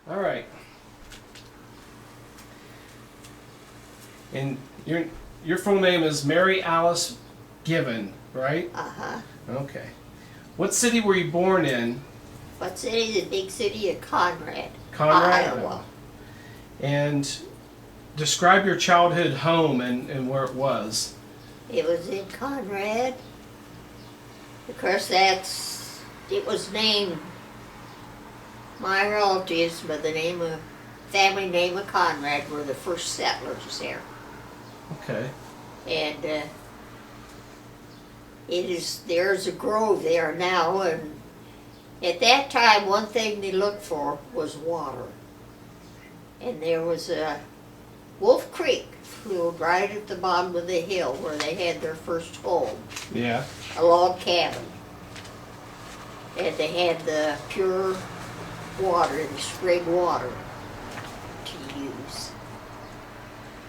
All right. And your full name is Mary Alice Given, right? Uh-huh. Okay. What city were you born in? What city? The big city of Conrad, Conrad? Iowa. And describe your childhood home and where it was. It was in Conrad. Of course, it was named, my relatives by the family name of Conrad were the first settlers there. Okay. And there's a grove there now, and at that time one thing they looked for was water. And there was a Wolf Creek flowed right at the bottom of the hill where they had their first home. Yeah. A log cabin. And they had the pure water, the spring water to use.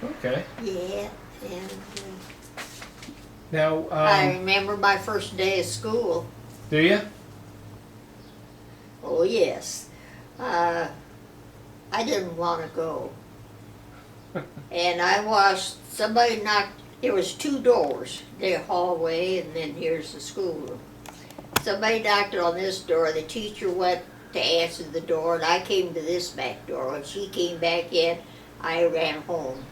Okay. Yeah, and Now, I remember my first day of school. do you? Oh yes. I didn't want to go. And somebody knocked, there was two doors, the hallway and then here's the schoolroom. Somebody knocked on this door, the teacher went to answer the door, and I came to this back door. When she came back in, I ran home.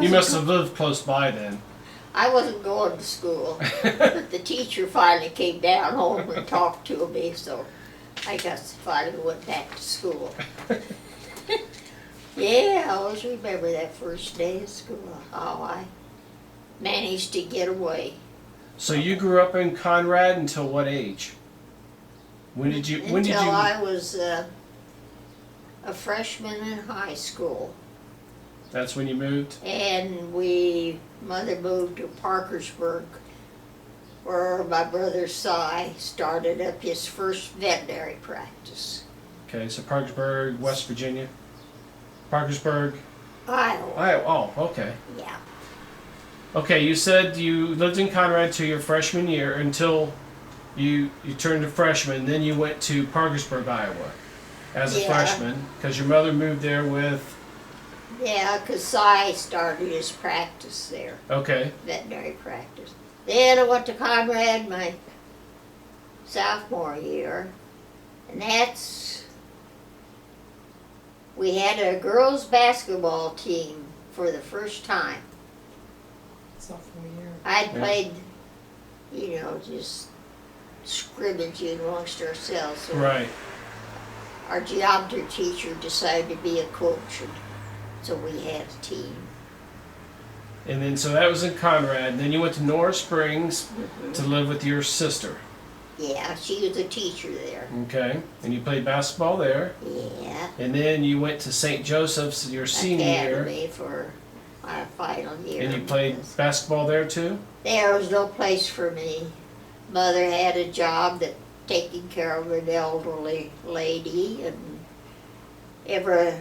You must have lived close by then. I wasn't going to school, but the teacher finally came down home and talked to me, so I guess finally went back to school. Yeah, I always remember that first day of school, how I managed to get away. So you grew up in Conrad until what age? Until I was a freshman in high school. That's when you moved? And Mother moved to Parkersburg, where my brother Cy started up his first veterinary practice. Okay, so Parkersburg, West Virginia. Parkersburg, Iowa. Oh, okay. Yeah. Okay, you said you lived in Conrad till your freshman year until you turned a freshman. Then you went to Parkersburg, Iowa, as a freshman because your mother moved there with. Yeah, because Cy started his practice there. Okay. Veterinary practice. Then I went to Conrad my sophomore year, and we had a girls' basketball team for the first time. Sophomore year. I'd played, just scrimmaging amongst ourselves. So Right. our geometry teacher decided to be a coach, and so we had a team. And then so that was in Conrad. And then you went to Norris Springs to live with your sister. Yeah, she was a teacher there. Okay. And you played basketball there. Yeah. And then you went to St. Joseph's your senior year. Academy for my final year. And you played basketball there too? There was no place for me. Mother had a job taking care of an elderly lady, and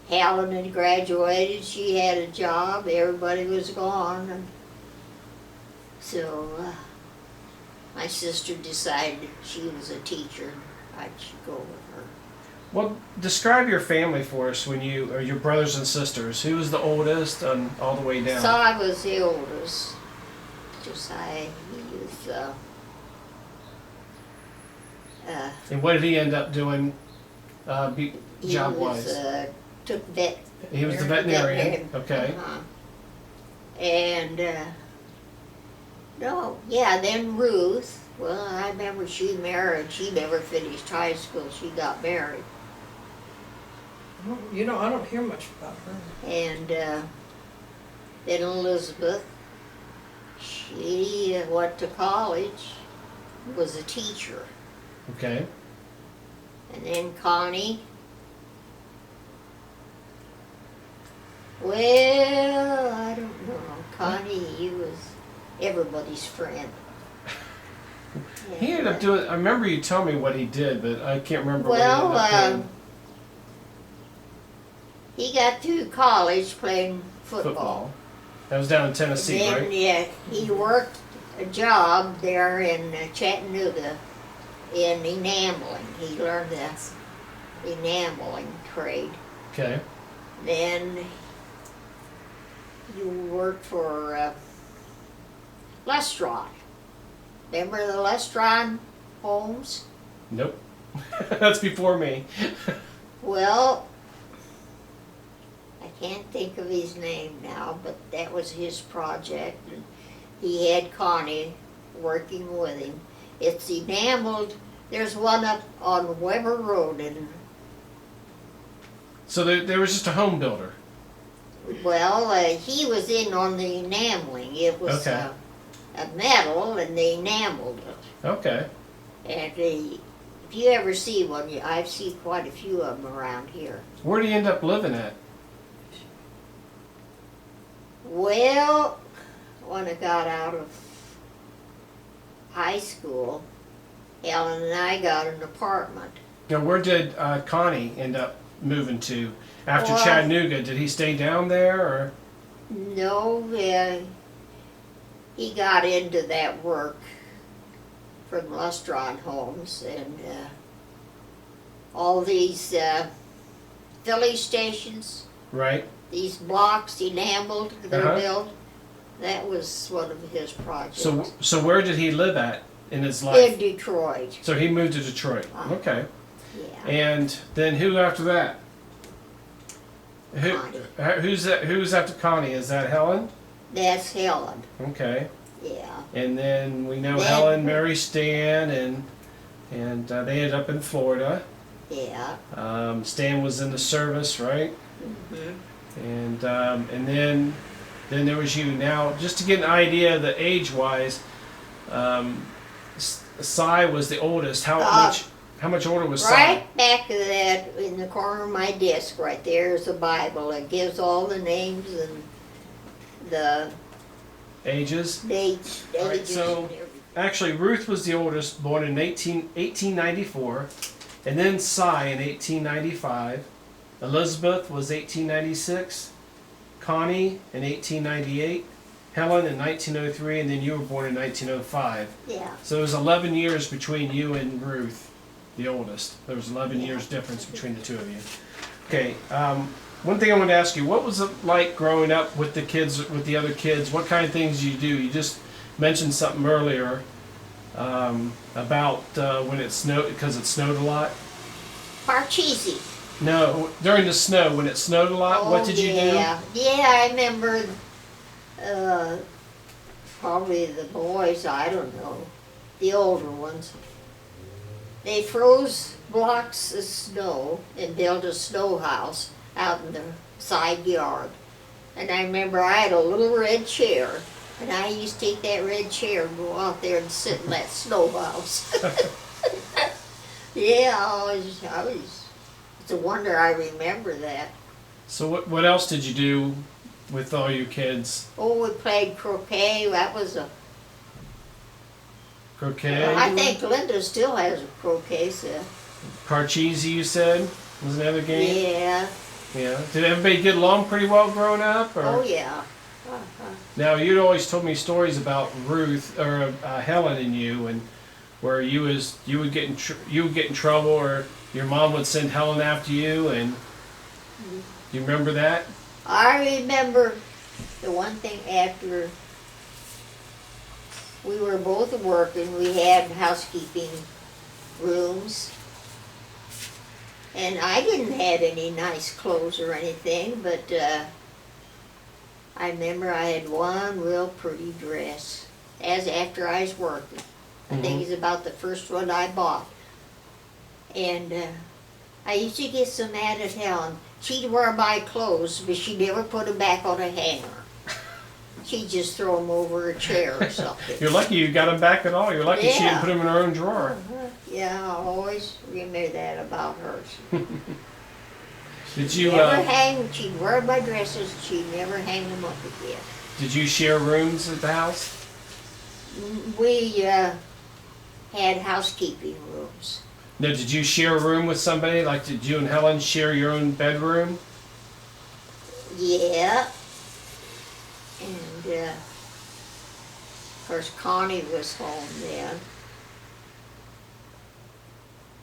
Helen had graduated, she had a job, everybody was gone, and so my sister decided she was a teacher, I should go with her. Well, describe your family for us or your brothers and sisters. Who was the oldest and all the way down? So I was the oldest. Josiah, he was, and what did he end up doing job-wise? He was The veterinarian. Okay. And, then Ruth, well, I remember she married. She never finished high school. She got married. I don't hear much about her. And then Elizabeth, she went to college, was a teacher. Okay. And then Connie, well, I don't know. Connie, he was everybody's friend. He ended up doing, I remember you telling me what he did, but I can't remember what he ended up doing. He got through college playing football. That was down in Tennessee, then, right? Yeah, he worked a job there in Chattanooga in enameling. He learned that enameling trade. Okay. Then you worked for Lestron. Remember the Lestron homes? Nope. That's before me. Well, I can't think of his name now, but that was his project. And he had Connie working with him. It's enameled. There's one up on Weber Road, and So there was just a home builder. well, he was in on the enameling. It was Okay. A metal, and they enameled it. Okay. And if you ever see one, I've seen quite a few of them around here. Where did you end up living at? Well, when I got out of high school, Ellen and I got an apartment. Now, where did Connie end up moving to after Well, Chattanooga? Did he stay down there, or? No, he got into that work from Lustron Homes, and all these filling stations, Right. these blocks enameled, they're Uh-huh. built. That was one of his projects. So where did he live at in his in life? Detroit, So he moved to Detroit. Okay. yeah. And then who after that? Connie. Who's after Connie? Is that Helen? That's Helen, Okay. yeah. And then we know Then- Helen, Mary Stan, and they ended up in Florida. Yeah. Stan was in the service, right? Mhm. And then there was you. Now, just to get an idea, the age-wise, Cy was the oldest. How much older was Cy? Right back of that, in the corner of my desk, right there is a Bible. It gives all the names and the Ages. dates, All right, ages so- and everything. Actually, Ruth was the oldest, born in 1894, and then Cy in 1895. Elizabeth was 1896, Connie in 1898, Helen in 1903, and then you were born in 1905. Yeah. So it was 11 years between you and Ruth, the oldest. There was 11 years difference between the two of you. Okay, one thing I want to ask you, what was it like growing up with the kids, with the other kids? What kind of things you do? You just mentioned something earlier about when it snowed, because it snowed a lot. Parcheesi. No, during the snow, when it snowed a lot, what did you do? Yeah, I remember probably the boys, I don't know, the older ones. They froze blocks of snow and built a snow house out in the side yard. And I remember I had a little red chair, and I used to take that red chair and go out there and sit in that snow house. Yeah, it's a wonder I remember that. So what else did you do with all your kids? Oh, we played croquet. That was Croquet? I think Linda still has a croquet set. Parcheesi, you said, was another game? Yeah. Yeah. Did everybody get along pretty well growing up? Or? Oh, yeah. Uh-huh. Now, you'd always told me stories about Ruth or Helen and you, and where you would get in trouble, or your mom would send Helen after you, and do you remember that? I remember the one thing after we were both working, we had housekeeping rooms. And I didn't have any nice clothes or anything, but I remember I had one real pretty dress as after I was working. I think it's about the first one I bought. And I used to get so mad at Helen. She'd wear my clothes, but she never put them back on a hanger. She'd just throw them over a chair or something. You're lucky you got them back at all. You're lucky she didn't Yeah. put them in her own drawer. Yeah, I'll always remember that about her. Did you She'd wear my dresses, she'd never hang them up again. did you share rooms at the house? We had housekeeping rooms. No, did you share a room with somebody? Like, did you and Helen share your own bedroom? Yeah. And, of course, Connie was home then.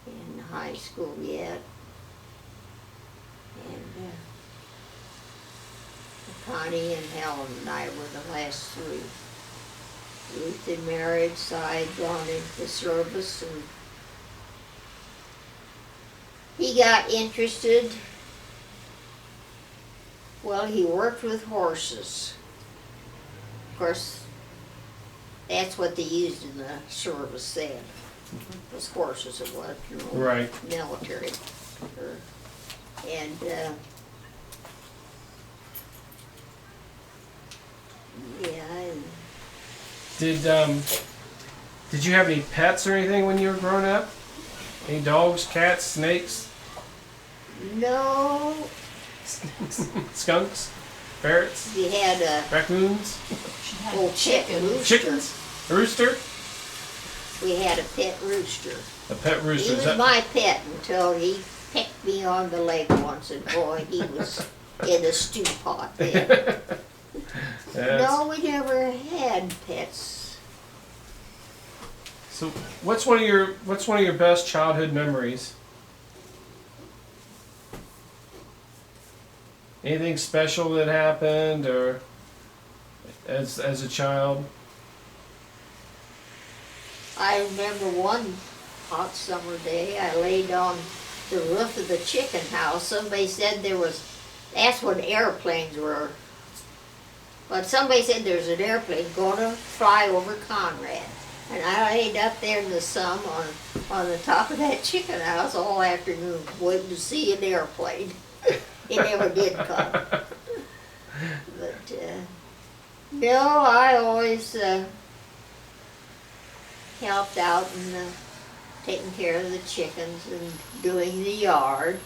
In high school yet. And Connie and Helen and I were the last three. Ruth had married, so I'd gone into service, and he got interested. Well, he worked with horses. Of course, that's what they used in the service then. Was horses. It was, you know, Right. military. And yeah, and Did you have any pets or anything when you were growing up? Any dogs, cats, snakes, no, skunks, ferrets, we had a raccoons, She had old rooster. chickens, a rooster? We had a pet rooster. A pet He rooster. was my pet until he pecked me on the leg once, and boy, he was in the stew pot then. No, we never had pets. So, what's one of your best childhood memories? Anything special that happened, or as a child? I remember one hot summer day, I laid on the roof of the chicken house. Somebody said that's when airplanes were. But somebody said there's an airplane going to fly over Conrad. And I laid up there in the sun on the top of that chicken house all afternoon waiting to see an airplane. It never did come. But, no, I always helped out in taking care of the chickens and doing the yard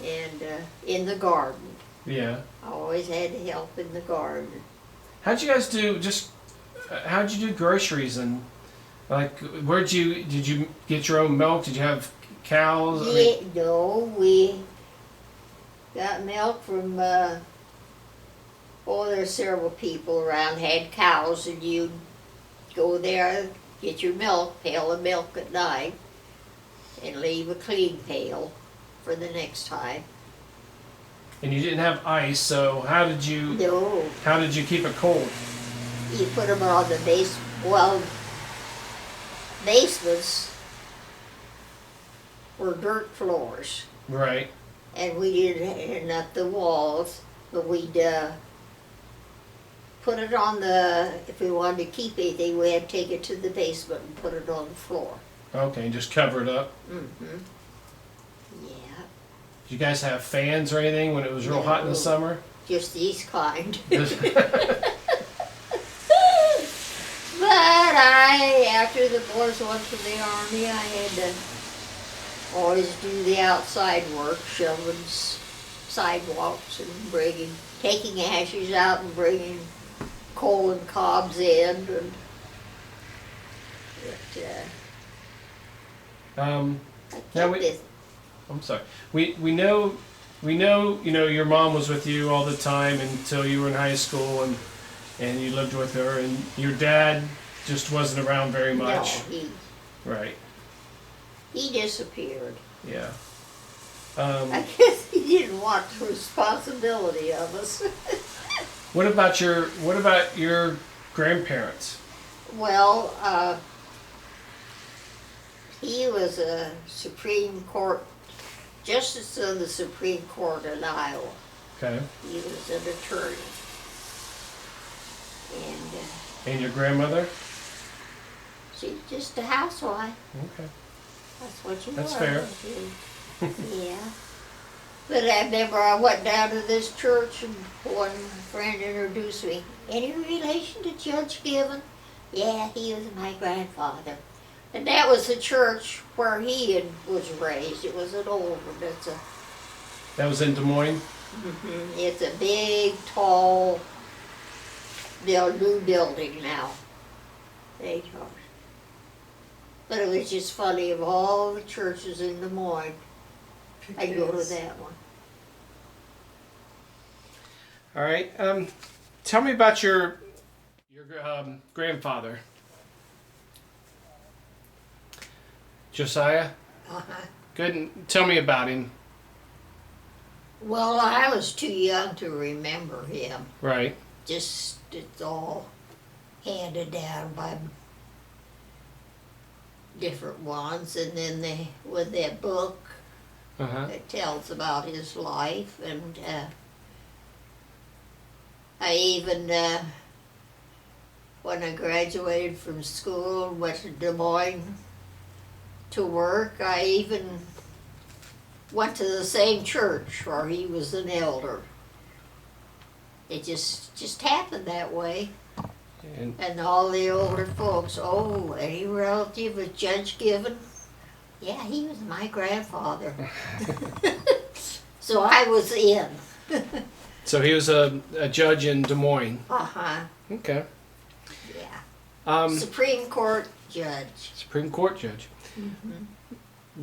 and in the garden. Yeah. I always had to help in the garden. How'd you guys do? How'd you do groceries, and like did you get your own milk? Did you have cows? No, we got milk from, there's several people around had cows, and you'd go there, get your milk, pail of milk at night, and leave a clean pail for the next time. And you didn't have ice, so how did you No, keep it cold? you put them on the basements were dirt floors. Right. And we didn't up the walls, but we'd put it on if we wanted to keep anything, we had to take it to the basement and put it on the floor. Okay, just cover it up. Mm-hmm. Yeah. Did you guys have fans or anything when it was real hot in the No. summer? Just these kind. Just- But after the boys went to the army, I had to always do the outside work, shoveling sidewalks and taking ashes out and bringing coal and cobs in. And I Now kept it. I'm sorry. We know your mom was with you all the time until you were in high school, and you lived with her, and your dad just wasn't around very much. No, Right. he disappeared. Yeah. I guess he didn't want the responsibility of us. What about your grandparents? Well, he was a Supreme Court Justice of the Supreme Court in Iowa. Okay. He was an attorney. And And your grandmother? she's just a housewife. Okay. That's what you That's are. fair. Yeah. But I remember I went down to this church and one friend introduced me. Any relation to Judge Given? Yeah, he was my grandfather. And that was the church where he was raised. It was an old one. That was in Des Moines? It's a big, tall, new building now. They are. But it was just funny, of all the churches in Des Moines, I'd go to that one. All right. Tell me about your grandfather, Josiah. Uh-huh. Good. Tell me about him. Well, I was too young to remember him. Right. Just, it's all handed down by different ones. And then with that book, Uh-huh. it tells about his life. And I even, when I graduated from school, went to Des Moines to work, I even went to the same church where he was an elder. It just happened that way. And all the older folks, oh, any relative of Judge Given? Yeah, he was my grandfather. So I was in. So he was a judge in Des Moines. Uh-huh, Okay. yeah. Supreme Court judge. Supreme Court judge. Mm-hmm.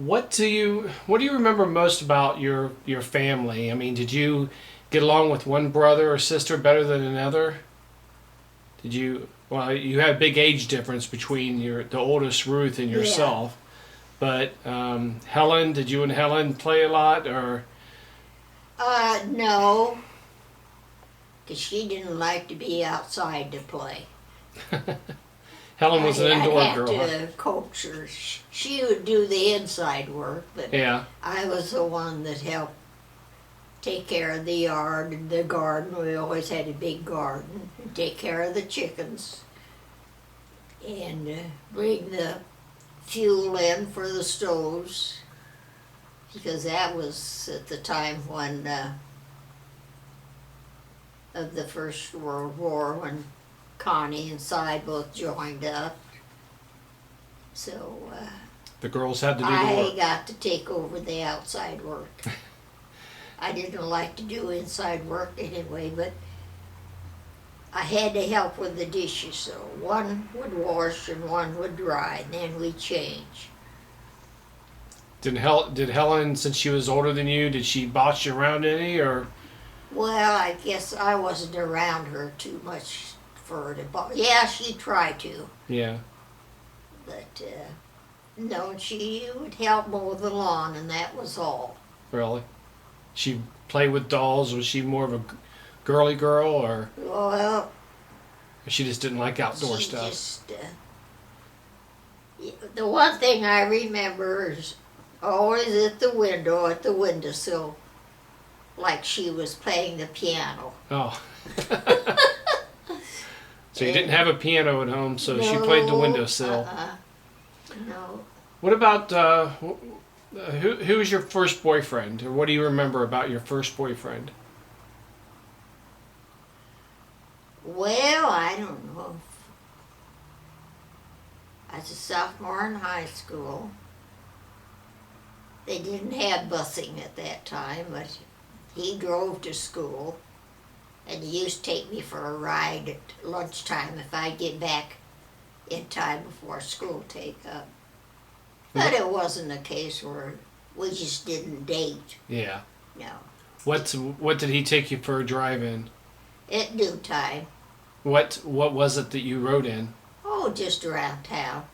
What do you remember most about your family? I mean, did you get along with one brother or sister better than another? Did you? Well, you had a big age difference between the oldest Ruth and yourself. Yeah. But Helen, did you and Helen play a lot, or? No, because she didn't like to be outside to play. Helen was an indoor girl. I had to coax her. She would do the inside work, but yeah. I was the one that helped take care of the yard and the garden. We always had a big garden. Take care of the chickens and bring the fuel in for the stoves, because that was at the time when of the First World War, when Connie and Cy both joined up. So the girls had to do the work. I got to take over the outside work. I didn't like to do inside work anyway, but I had to help with the dishes, so one would wash and one would dry, and then we'd change. Did Helen, since she was older than you, did she boss you around any, or? Well, I guess I wasn't around her too much for her to boss. Yeah, she tried to. Yeah. But, no, she would help mow the lawn, and that was all. Really? She played with dolls? Was she more of a girly girl, or Well, she just didn't like outdoor she stuff? Just, the one thing I remember is always at the windowsill, like she was playing the piano. Oh. So you didn't have a piano at home, so she played the windowsill. No. What about who was your first boyfriend, or what do you remember about your first boyfriend? Well, I don't know. I was a sophomore in high school. They didn't have busing at that time, but he drove to school, and he used to take me for a ride at lunchtime if I'd get back in time before school take up. But it wasn't a case where we just didn't date. Yeah. No. What did he take you for a drive in? At noontime. What was it that you rode in? Oh, just around town.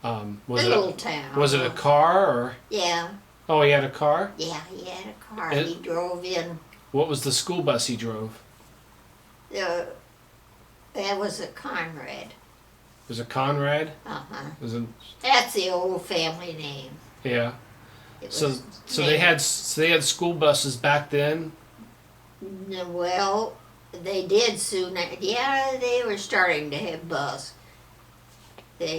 Was a it little town. Was it a car, or? Yeah. Oh, he had a car? Yeah, he had a car. He drove in. What was the school bus he drove? That was a Conrad. Was it Conrad? Uh-huh. Was it? That's the old family name. Yeah. It So was they had school buses back then. Well, they did soon. Yeah, they were starting to have bus. But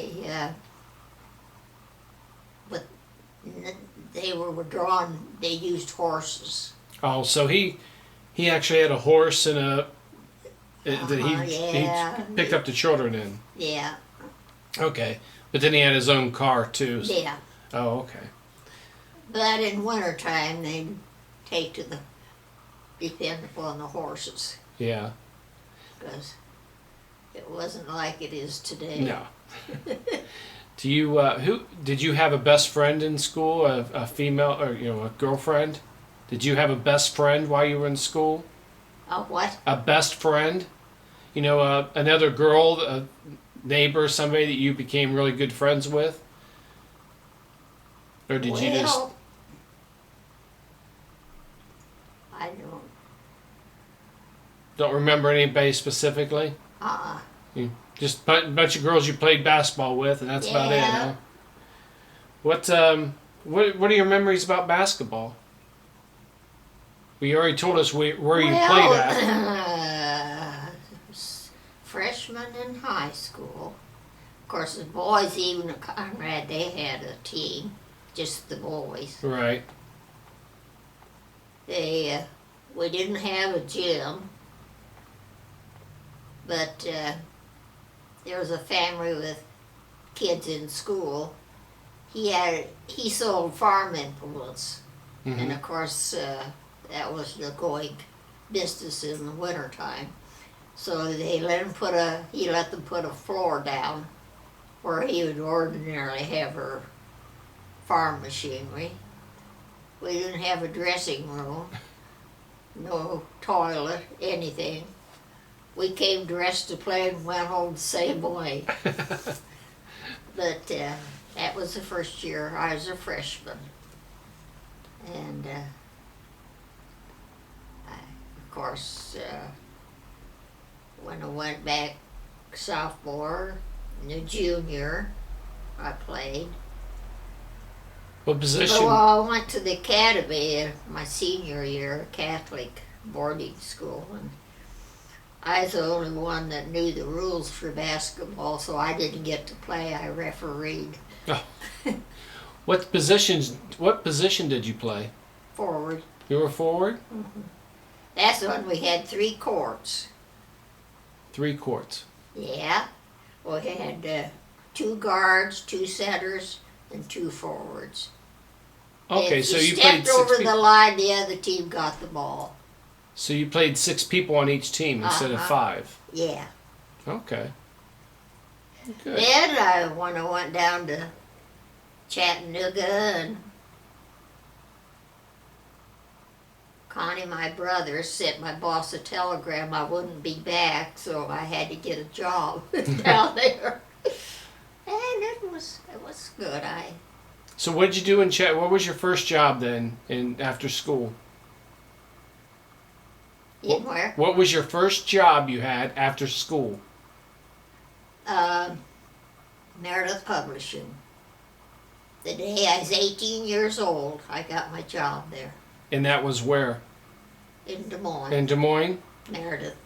they were drawn. They used horses. Oh, so he actually had a horse and a that he picked up the children in. Yeah. Okay, but then he had his own car too. Yeah. Oh, okay. But in wintertime, they'd depend upon the horses. Yeah. Because it wasn't like it is today. No. Do you did you have a best friend in school? A female, or a girlfriend? Did you have a best friend while you were in school? A what? A best friend? Another girl, a neighbor, somebody that you became really good friends with? Or did you just... Don't remember anybody specifically? Uh, Just a bunch of girls you played basketball with, and that's about it, Yeah. huh? What are your memories about basketball? Well, you already told us where you played at. Freshman in high school. Of course, the boys, even at Conrad, they had a team. Just the boys. Right. We didn't have a gym, but there was a family with kids in school. He sold farm implements, and of course that was the going business in the wintertime. So he let them put a floor down where he would ordinarily have her farm machinery. We didn't have a dressing room, no toilet, anything. We came dressed to play and went home the same way. But that was the first year I was a freshman. And of course, when I went back sophomore and a junior, I played. What position? Well, I went to the academy my senior year, Catholic boarding school, and I was the only one that knew the rules for basketball, so I didn't get to play. I refereed. Oh. What position did you play? Forward. You were forward? Mm-hmm. That's when we had 3 courts. 3 courts. Yeah. We had 2 guards, 2 centers, and 2 forwards. Okay, if so you you played stepped 6 over people. the line, the other team got the ball. So you played 6 people on each team instead of 5. Yeah. Okay. Good. Then when I went down to Chattanooga, and Connie, my brother, sent my boss a telegram I wouldn't be back, so I had to get a job down there. And it was good. So what did you do in Chat? What was your first job then after school? In where? What was your first job you had after school? Meredith Publishing. The day I was 18 years old, I got my job there And that was where? in Des Moines. In Des Moines? Meredith.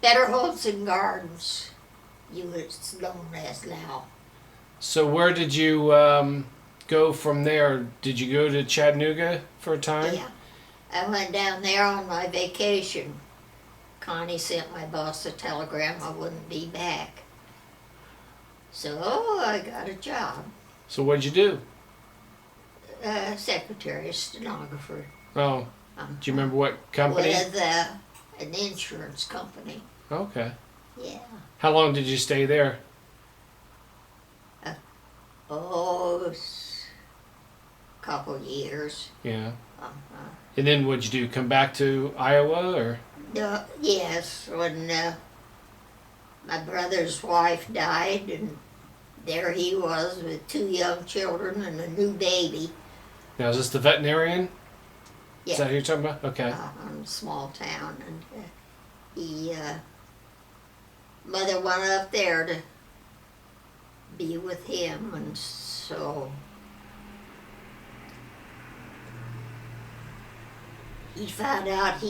Better Homes and Gardens, it's known as now. So where did you go from there? Did you go to Chattanooga for a time? Yeah. I went down there on my vacation. Connie sent my boss a telegram I wouldn't be back. So I got a job. So what'd you do? Secretary, stenographer. Oh, do you remember what company? With an insurance company. Okay. Yeah. How long did you stay there? A couple years. Yeah. Uh-huh. And then what'd you do? Come back to Iowa or? Yes, when my brother's wife died, and there he was with 2 young children and a new baby. Now is this the veterinarian? Yeah. Is that who you're talking about? Okay. In a small town, and mother went up there to be with him, and so he found out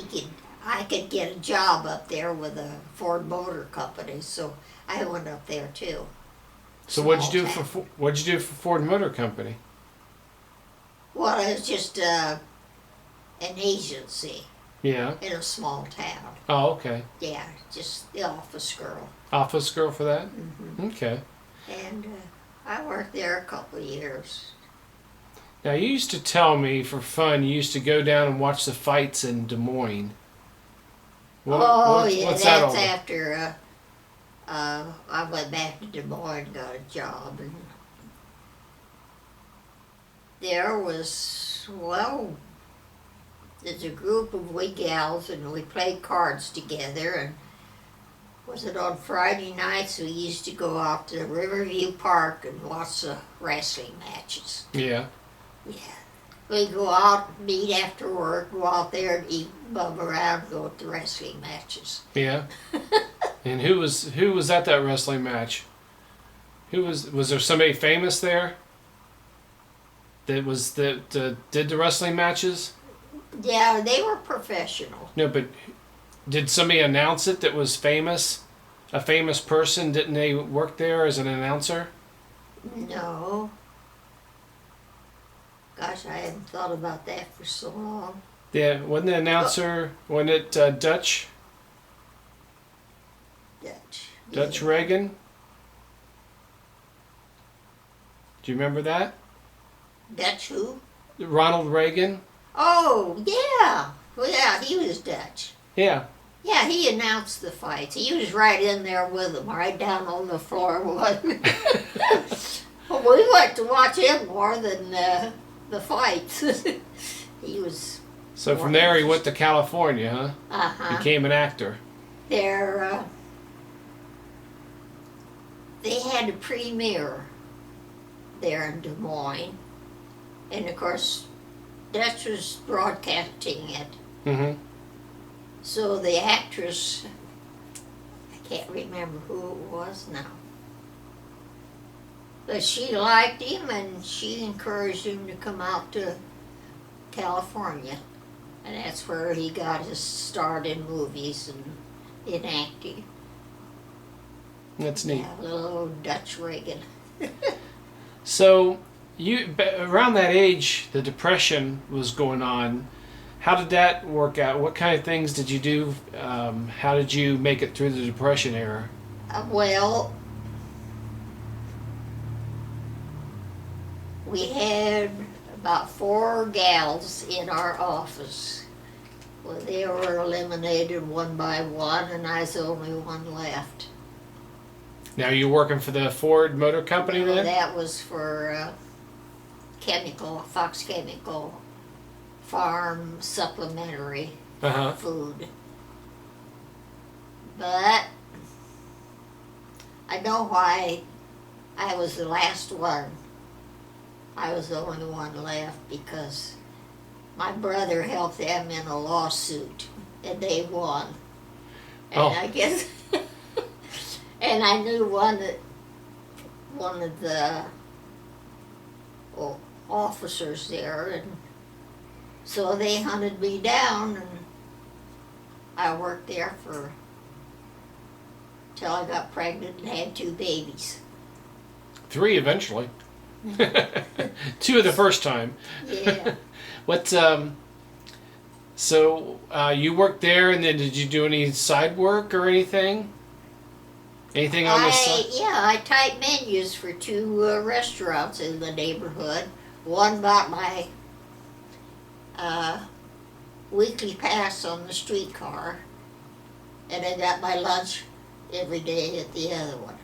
I could get a job up there with a Ford Motor Company, so I went up there too. So what'd you do for Ford Motor Company? Well, it was just an agency Yeah. in a small town. Oh, okay. Yeah, just the office girl. Office girl for that? Mm-hmm. Okay. And I worked there a couple of years. Now you used to tell me for fun you used to go down and watch the fights in Des Moines. Yeah, what's that all that's about? after I went back to Des Moines and got a job. And there was, there's a group of we gals, and we played cards together, and was it on Friday nights we used to go out to Riverview Park and watch the wrestling matches. Yeah. Yeah. We go out, meet after work, go out there and eat, bum around, go to wrestling matches. Yeah. And who was at that wrestling match? Was there somebody famous there? That did the wrestling matches? Yeah, they were professional. No, but did somebody announce it that was famous? A famous person? Didn't they work there as an announcer? No. Gosh, I hadn't thought about that for so long. Yeah, wasn't the announcer, wasn't it Dutch Dutch. Reagan? Do you remember that? Dutch who? Ronald Reagan? Oh, yeah. Well, yeah, he was Dutch. Yeah. Yeah, he announced the fights. He was right in there with them, right down on the floor. Well, we went to watch him more than the fights. He was. So from there he went to California, huh? Uh-huh. Became an actor. They had a premiere there in Des Moines. And of course, Dutch was broadcasting it. Mm-hmm. So the actress, I can't remember who it was now, but she liked him and she encouraged him to come out to California. And that's where he got his start in movies and in acting. That's neat. Yeah, little old Dutch Reagan. So, around that age, the Depression was going on. How did that work out? What kind of things did you do? How did you make it through the Depression era? Well, we had about 4 gals in our office. Well, they were eliminated one by one, and I was the only one left. Now you're working for the Ford Motor Company Well, then? that was for Fox Chemical farm supplementary Uh-huh. food. But I know why I was the last one. I was the only one left because my brother helped them in a lawsuit and they won. And Oh. I guess, and I knew one of the officers there, and so they hunted me down, and I worked there till I got pregnant and had 2 babies. 3 eventually. 2 the first time. Yeah. What? So you worked there, and then did you do any side work or anything? Anything on the side? I typed menus for 2 restaurants in the neighborhood. One bought my weekly pass on the streetcar, and I got my lunch every day at the other one.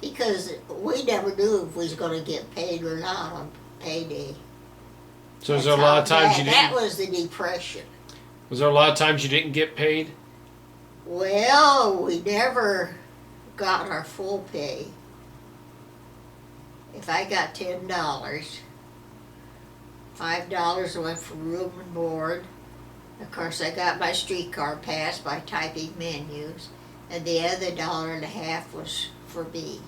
Because we never knew if we was going to get paid or not on payday. So was there a lot of times you That didn't? was the Depression. Was there a lot of times you didn't get paid? Well, we never got our full pay. If I got $10, $5 went for room and board. Of course, I got my streetcar pass by typing menus, and the other $1.50 was for me.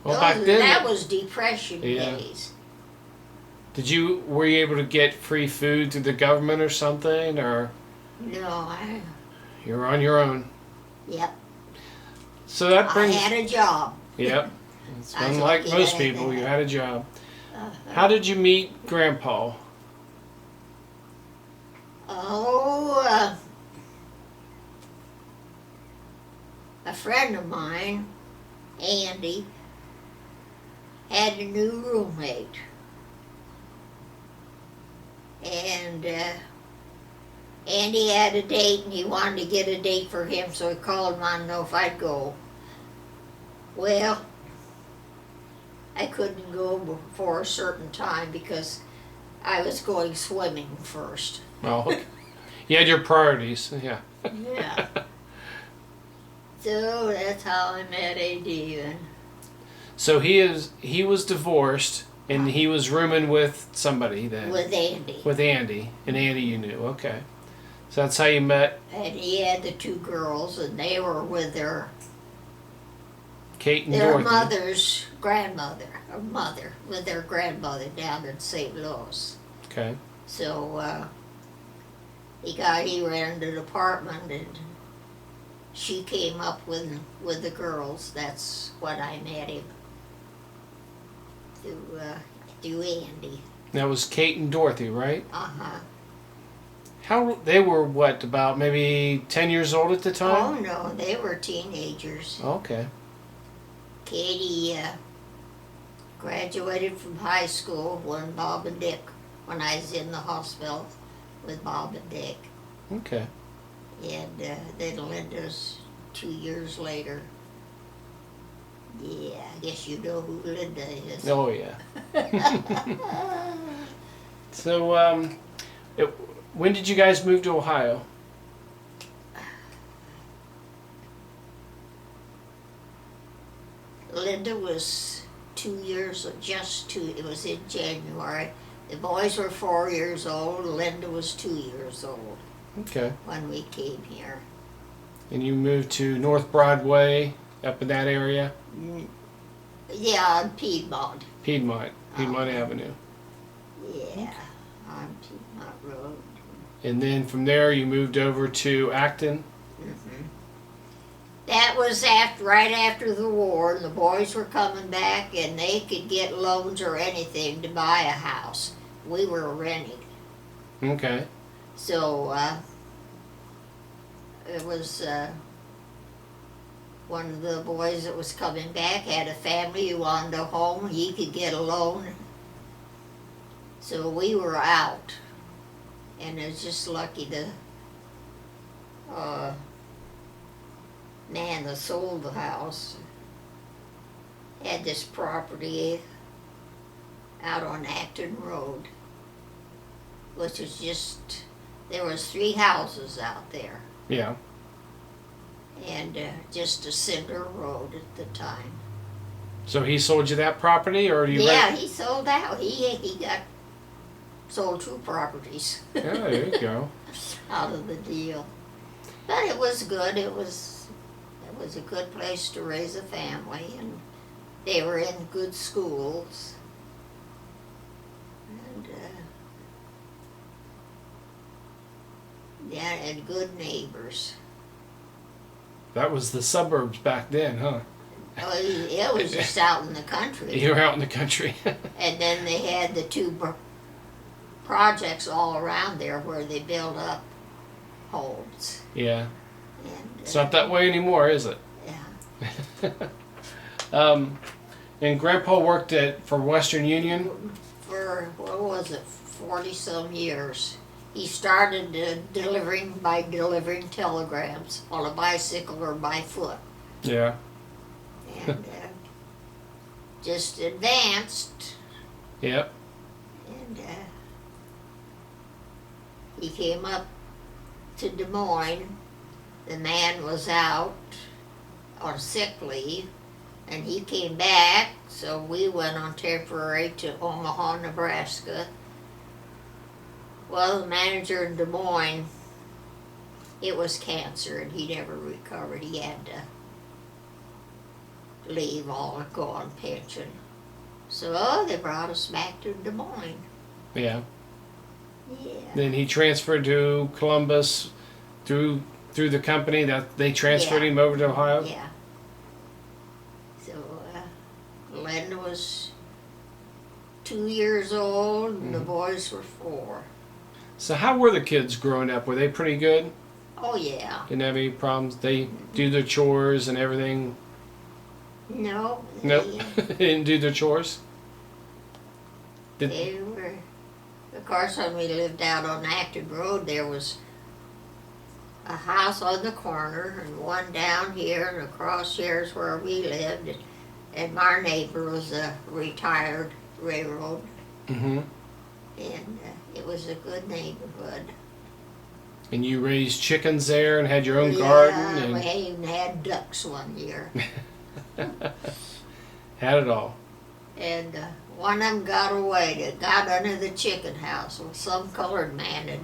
Well, back then, that was Depression Yeah. days. were you able to get free food through the government or something, or No, you're on your own? yep. So that I brings. had a job. Yep. It's I was unlike lucky most I had people. that. You had a job. Uh, How did you meet Grandpa? A friend of mine, Andy, had a new roommate. And Andy had a date and he wanted to get a date for him, so he called him on to know if I'd go. Well, I couldn't go before a certain time because I was going swimming first. Oh, okay. You had your priorities. Yeah. Yeah. So that's how I met AD then. So he was divorced, And he was rooming with somebody then? with Andy. With Andy. And Andy you knew, okay. So that's how you met And he had the two girls, and they were with their Kate and Dorothy. mother's grandmother, or mother, with their grandmother down in St. Louis. Okay. So he rented an apartment, and she came up with the girls. That's when I met him through Andy. That was Kate and Dorothy, right? Uh-huh. How they were what, about maybe 10 years old at the Oh time? no, they were teenagers. Okay. Katie graduated from high school when I was in the hospital with Bob and Dick. Okay. And then Linda's 2 years later. Yeah, I guess you know who Linda is. Oh yeah. So when did you guys move to Ohio? Linda was 2 years, just two. It was in January. The boys were 4 years old. Linda was 2 years old Okay. when we came here. And you moved to North Broadway, up in that area? Yeah, on Piedmont. Piedmont Avenue. Yeah, on Piedmont Road. And then from there you moved over to Acton? That was right after the war, and the boys were coming back, and they could get loans or anything to buy a house. We were renting. Okay. So it was one of the boys that was coming back had a family who wanted a home. He could get a loan. So we were out, and it was just lucky the man that sold the house had this property out on Acton Road, which was just, there was 3 houses out there, Yeah. and just a cinder road at the time. So he sold you that property, or you Yeah, he sold out. He got sold 2 properties Yeah, there you go. out of the deal. But it was good. It was a good place to raise a family, and they were in good schools. And yeah, and good neighbors. That was the suburbs back then, huh? Oh, it was just out in the country. You were out in the country. And then they had the 2 projects all around there where they built up homes. Yeah. And, It's not that way anymore, is it? Yeah. And Grandpa worked for Western Union? For, what was it, 40-some years. He started delivering telegrams on a bicycle or by foot. Yeah. And just advanced. Yep. And he came up to Des Moines. The man was out on sick leave, and he came back, so we went on temporary to Omaha, Nebraska. Well, the manager in Des Moines, it was cancer, and he never recovered. He had to leave all and go on pension. So they brought us back to Des Moines. Yeah. Yeah. Then he transferred to Columbus through the company that they transferred Yeah. him over to Ohio? Yeah. So Linda was 2 years old, and the boys were 4. So how were the kids growing up? Were they pretty good? Oh yeah. Didn't have any problems? They do their chores and everything? No. Nope. They didn't do their chores? They were. Of course, when we lived out on Acton Road, there was a house on the corner, and one down here, and across here is where we lived. And our neighbor was a retired railroad, Mm-hmm. and it was a good neighborhood. And you raised chickens there and had your own Yeah, garden? we And even had ducks one year. had it all. And one of them got away. They got under the chicken house. Well, some colored man had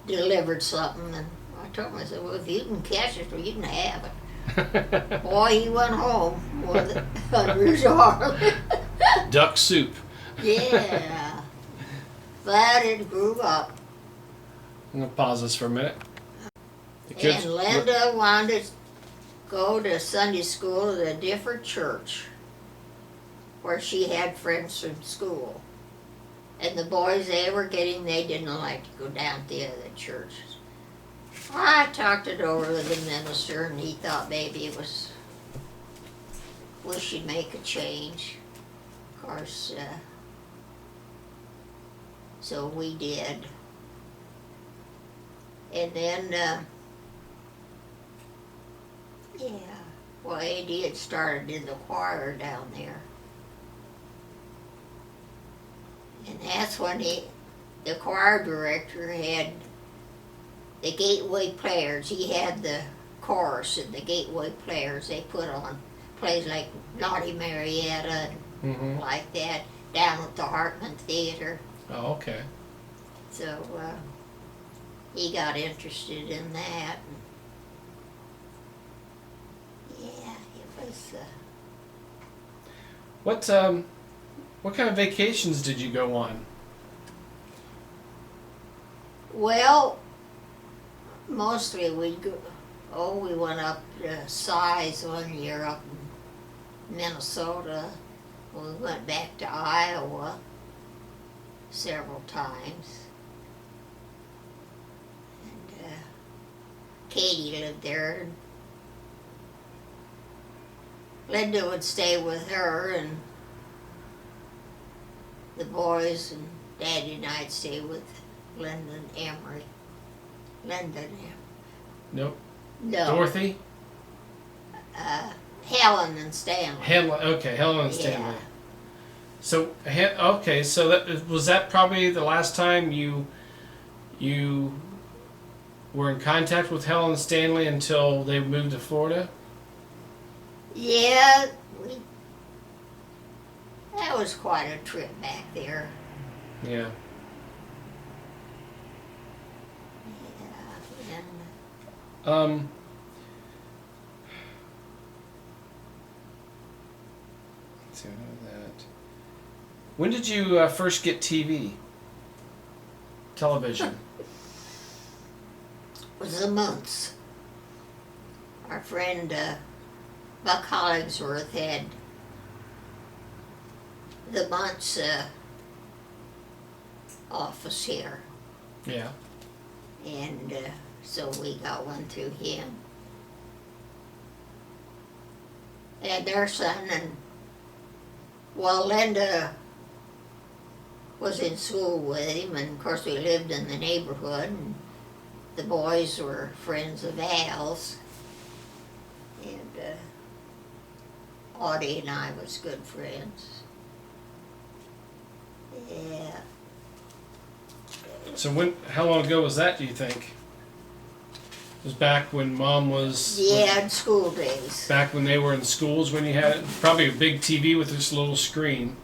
delivered something, and I told him, I said, well, if you can catch it, well, you can have it. Boy, he went home with it under his arm. Duck soup. Yeah. But it grew up. I'm gonna pause this for a minute. The And Linda wanted to go to Sunday school at a different church where she had friends from school. And the boys they didn't like to go down to the other churches. I talked it over with the minister, and he thought maybe we should make a change. Of course, so we did. And then, well, A.D. had started in the choir down there. And that's when the choir director had the Gateway Players. He had the chorus and the Gateway Players. They put on plays like Naughty Marietta and like that down at the Hartman Theater. Oh, okay. So he got interested in that. Yeah, it was. What kind of vacations did you go on? Well, mostly we went up to Size one year up in Minnesota. We went back to Iowa several times. And Katie lived there. And Linda would stay with her, and the boys and Daddy and I'd stay with Linda and Emery. Linda and Emery. Nope. No. Dorothy? Helen and Stanley. Helen and Stanley. So, okay, so was that probably the last time you were in contact with Helen and Stanley until they moved to Florida? Yeah, that was quite a trip back there. Yeah. Yeah, and Let's see, I know that. When did you first get television? it was the months. Our friend Buck Hollingsworth had the months office here, Yeah. and so we got one through him. And their son, and well, Linda was in school with him, and of course we lived in the neighborhood, and the boys were friends of Al's, and Audie and I was good friends. Yeah. So how long ago was that, do you think? It was back when Mom was... Yeah, in school days. Back when they were in schools, when you had probably a big TV with this little screen.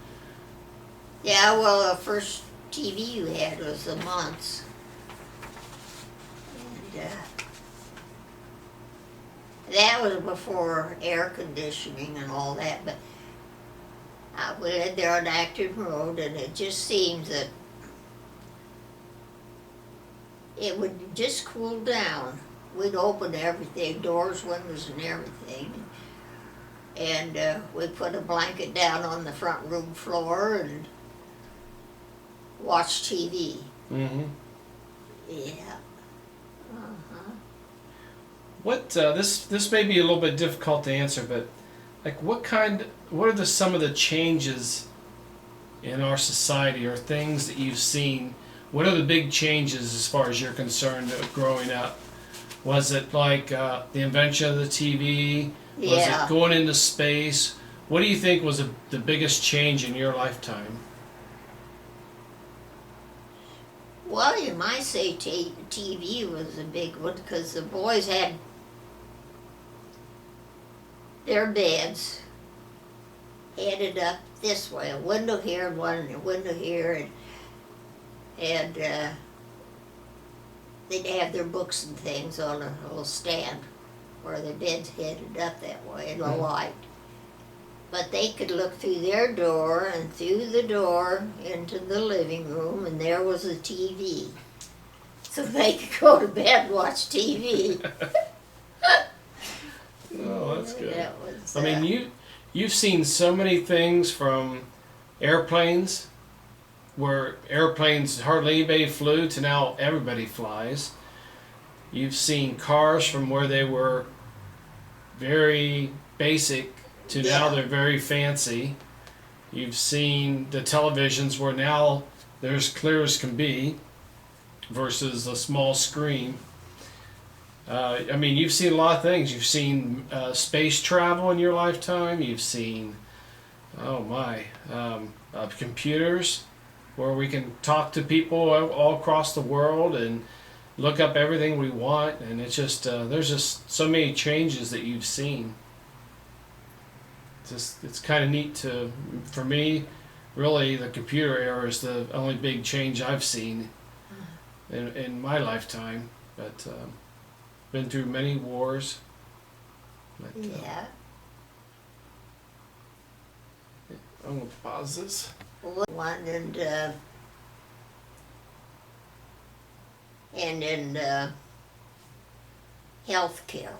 Yeah, well, the first TV you had was the months. And that was before air conditioning and all that, but we lived there on Acton Road, and it just seems that it would just cool down. We'd open everything, doors, windows, and everything. And we'd put a blanket down on the front room floor and watch TV. Mm-hmm. Yeah. Uh-huh. What this may be a little bit difficult to answer, but like what are some of the changes in our society or things that you've seen? What are the big changes as far as you're concerned of growing up? Was it like the invention of the TV? Was Yeah. it going into space? What do you think was the biggest change in your lifetime? Well, you might say TV was a big one, because the boys had their beds, headed up this way, a window here and one a window here, and they'd have their books and things on a little stand where their bed's headed up that way, and a light. But they could look through their door and through the door into the living room, and there was a TV. So they could go to bed and watch TV. Oh, that's good. That was, I mean, you've seen so many things from airplanes, where airplanes hardly anybody flew to now everybody flies. You've seen cars from where they were very basic to now they're very fancy. You've seen the televisions where now they're as clear as can be versus a small screen. I mean, you've seen a lot of things. You've seen space travel in your lifetime. You've seen, computers where we can talk to people all across the world and look up everything we want. And it's just, there's just so many changes that you've seen. It's kind of neat for me, really, the computer era is the only big change I've seen in my lifetime. But been through many wars. But, yeah. I'm going to pause this. One and in healthcare,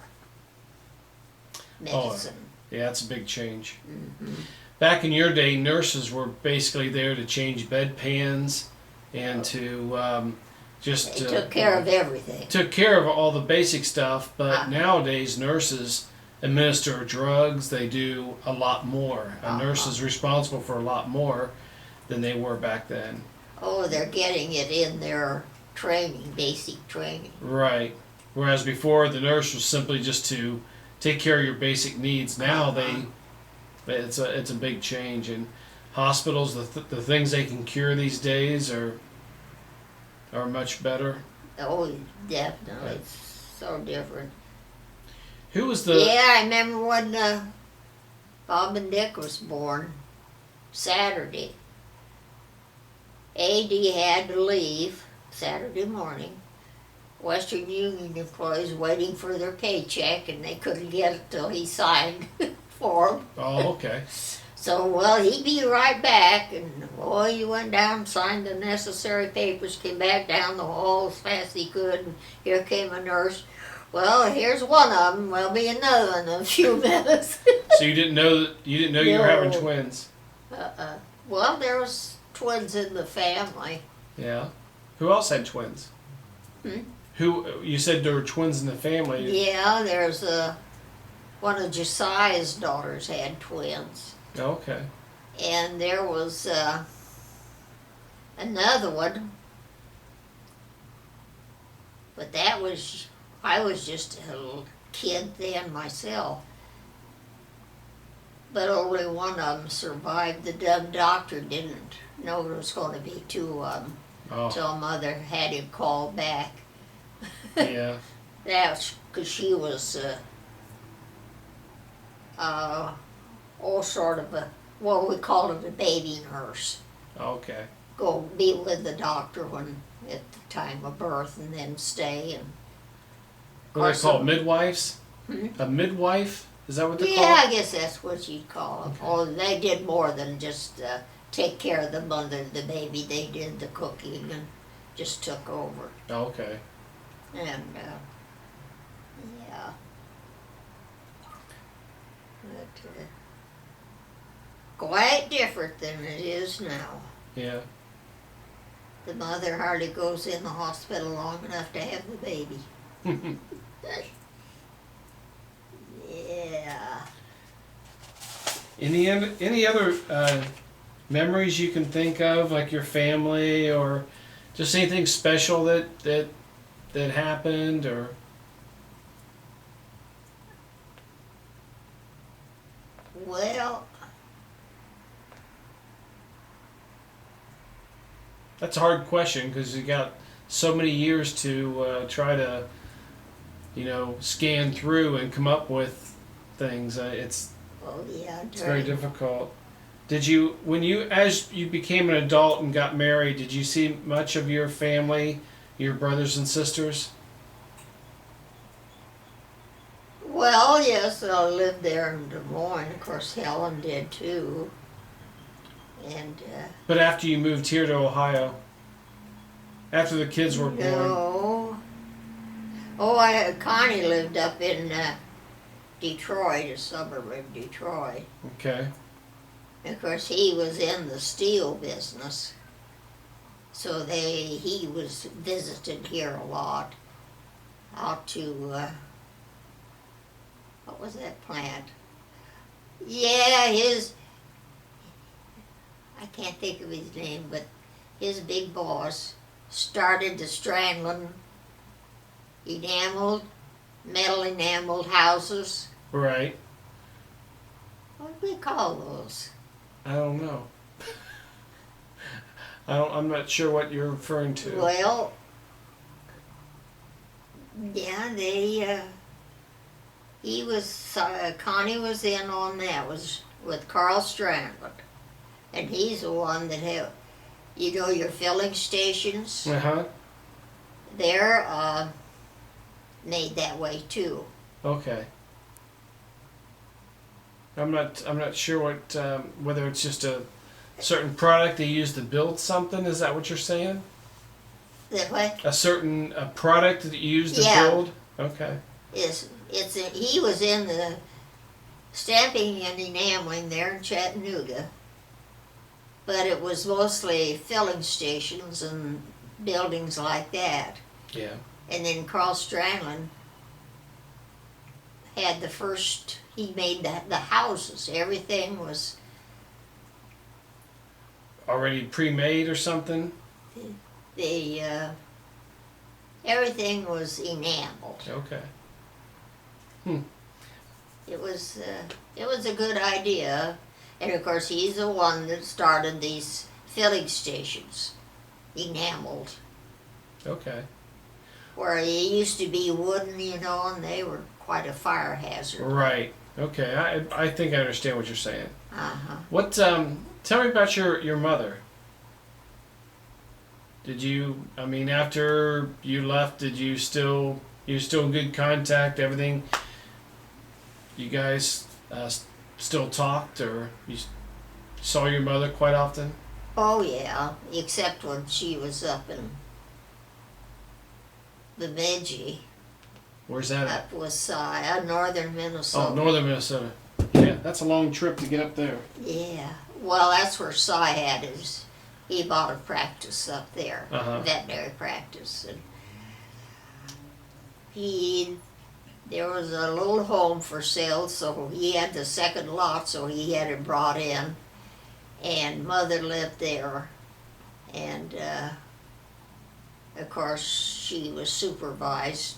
medicine. Yeah, that's a big change. Back in your day, nurses were basically there to change bedpans and to just... They took care of everything. Took care of all the basic stuff, but nowadays nurses administer drugs. They do a lot more. A nurse is responsible for a lot more than they were back then. Oh, they're getting it in their training, basic training. Right. Whereas before, the nurse was simply just to take care of your basic needs. Now it's a big change. And hospitals, the things they can cure these days are much better. Oh, definitely. It's so different. Who was the... Yeah, I remember when Bob and Dick was born, Saturday. AD had to leave Saturday morning. Western Union employees waiting for their paycheck, and they couldn't get it till he signed for them. Oh, okay. So, well, he'd be right back, and boy, he went down, signed the necessary papers, came back down the hall as fast as he could, and here came a nurse. Well, here's one of them. There'll be another in a few minutes. So you didn't know you were having twins? Well, there was twins in the family. Yeah. Who else had twins? Who you said there were twins in the family? Yeah, there's one of Josiah's daughters had twins. Okay. And there was another one, but I was just a little kid then myself. But only one of them survived. The dumb doctor didn't know there was going to be two of them until Mother had him called back. Yeah. That's because she was sort of what we called it, a baby nurse. Okay. Go be with the doctor at the time of birth, and then stay. And What are they called? Midwives? A midwife? Is that what they're called? Yeah, I guess that's what you'd call them. Oh, they did more than just take care of the mother and the baby. They did the cooking and just took over. Okay. And yeah. But quite different than it is now. Yeah. The mother hardly goes in the hospital long enough to have the baby. Yeah. Any other memories you can think of, like your family, or just anything special that happened, or? Well, That's a hard question because you got so many years to try to, scan through and come up with things. It's oh yeah, very difficult. Did you, as you became an adult and got married, did you see much of your family, your brothers and sisters? Well, yes, I lived there in Des Moines. Of course, Helen did too. And But after you moved here to Ohio, after the kids were born. no. Oh, Connie lived up in Detroit, a suburb of Detroit. Okay. Of course, he was in the steel business, so he was visited here a lot. Out to what was that plant? Yeah, I can't think of his name, but his big boss started the Strandland metal enameled houses. Right. What do we call those? I don't know. I'm not sure what you're referring to. Well, yeah, Connie was in on that, was with Carl Strandland. And he's the one that had, your filling stations, Uh-huh. they're made that way too. Okay. I'm not sure what whether it's just a certain product they use to build something. Is that what you're saying? That way A product that you use to Yeah. build? Okay. he was in the stamping and enameling there in Chattanooga, but it was mostly filling stations and buildings like that. Yeah. And then Carl Strandland had he made the houses. Everything was, Already pre-made or something? everything was enameled. Okay. It was a good idea. And of course, he's the one that started these filling stations, enameled, Okay. where it used to be wooden, and they were quite a fire hazard. Right. Okay. I think I understand what you're saying. Uh-huh. What tell me about your mother. Did you after you left, did you still in good contact, everything? You guys still talked, or you saw your mother quite often? Oh yeah, except when she was up in Bemidji, Where's that at? up with northern Minnesota. Oh, northern Minnesota. Yeah, that's a long trip to get up there. Yeah, well, that's where Cy had his. He bought a practice up there, Uh-huh. veterinary practice, and there was a little home for sale, so he had the second lot, so he had it brought in, and Mother lived there, and of course she was supervised.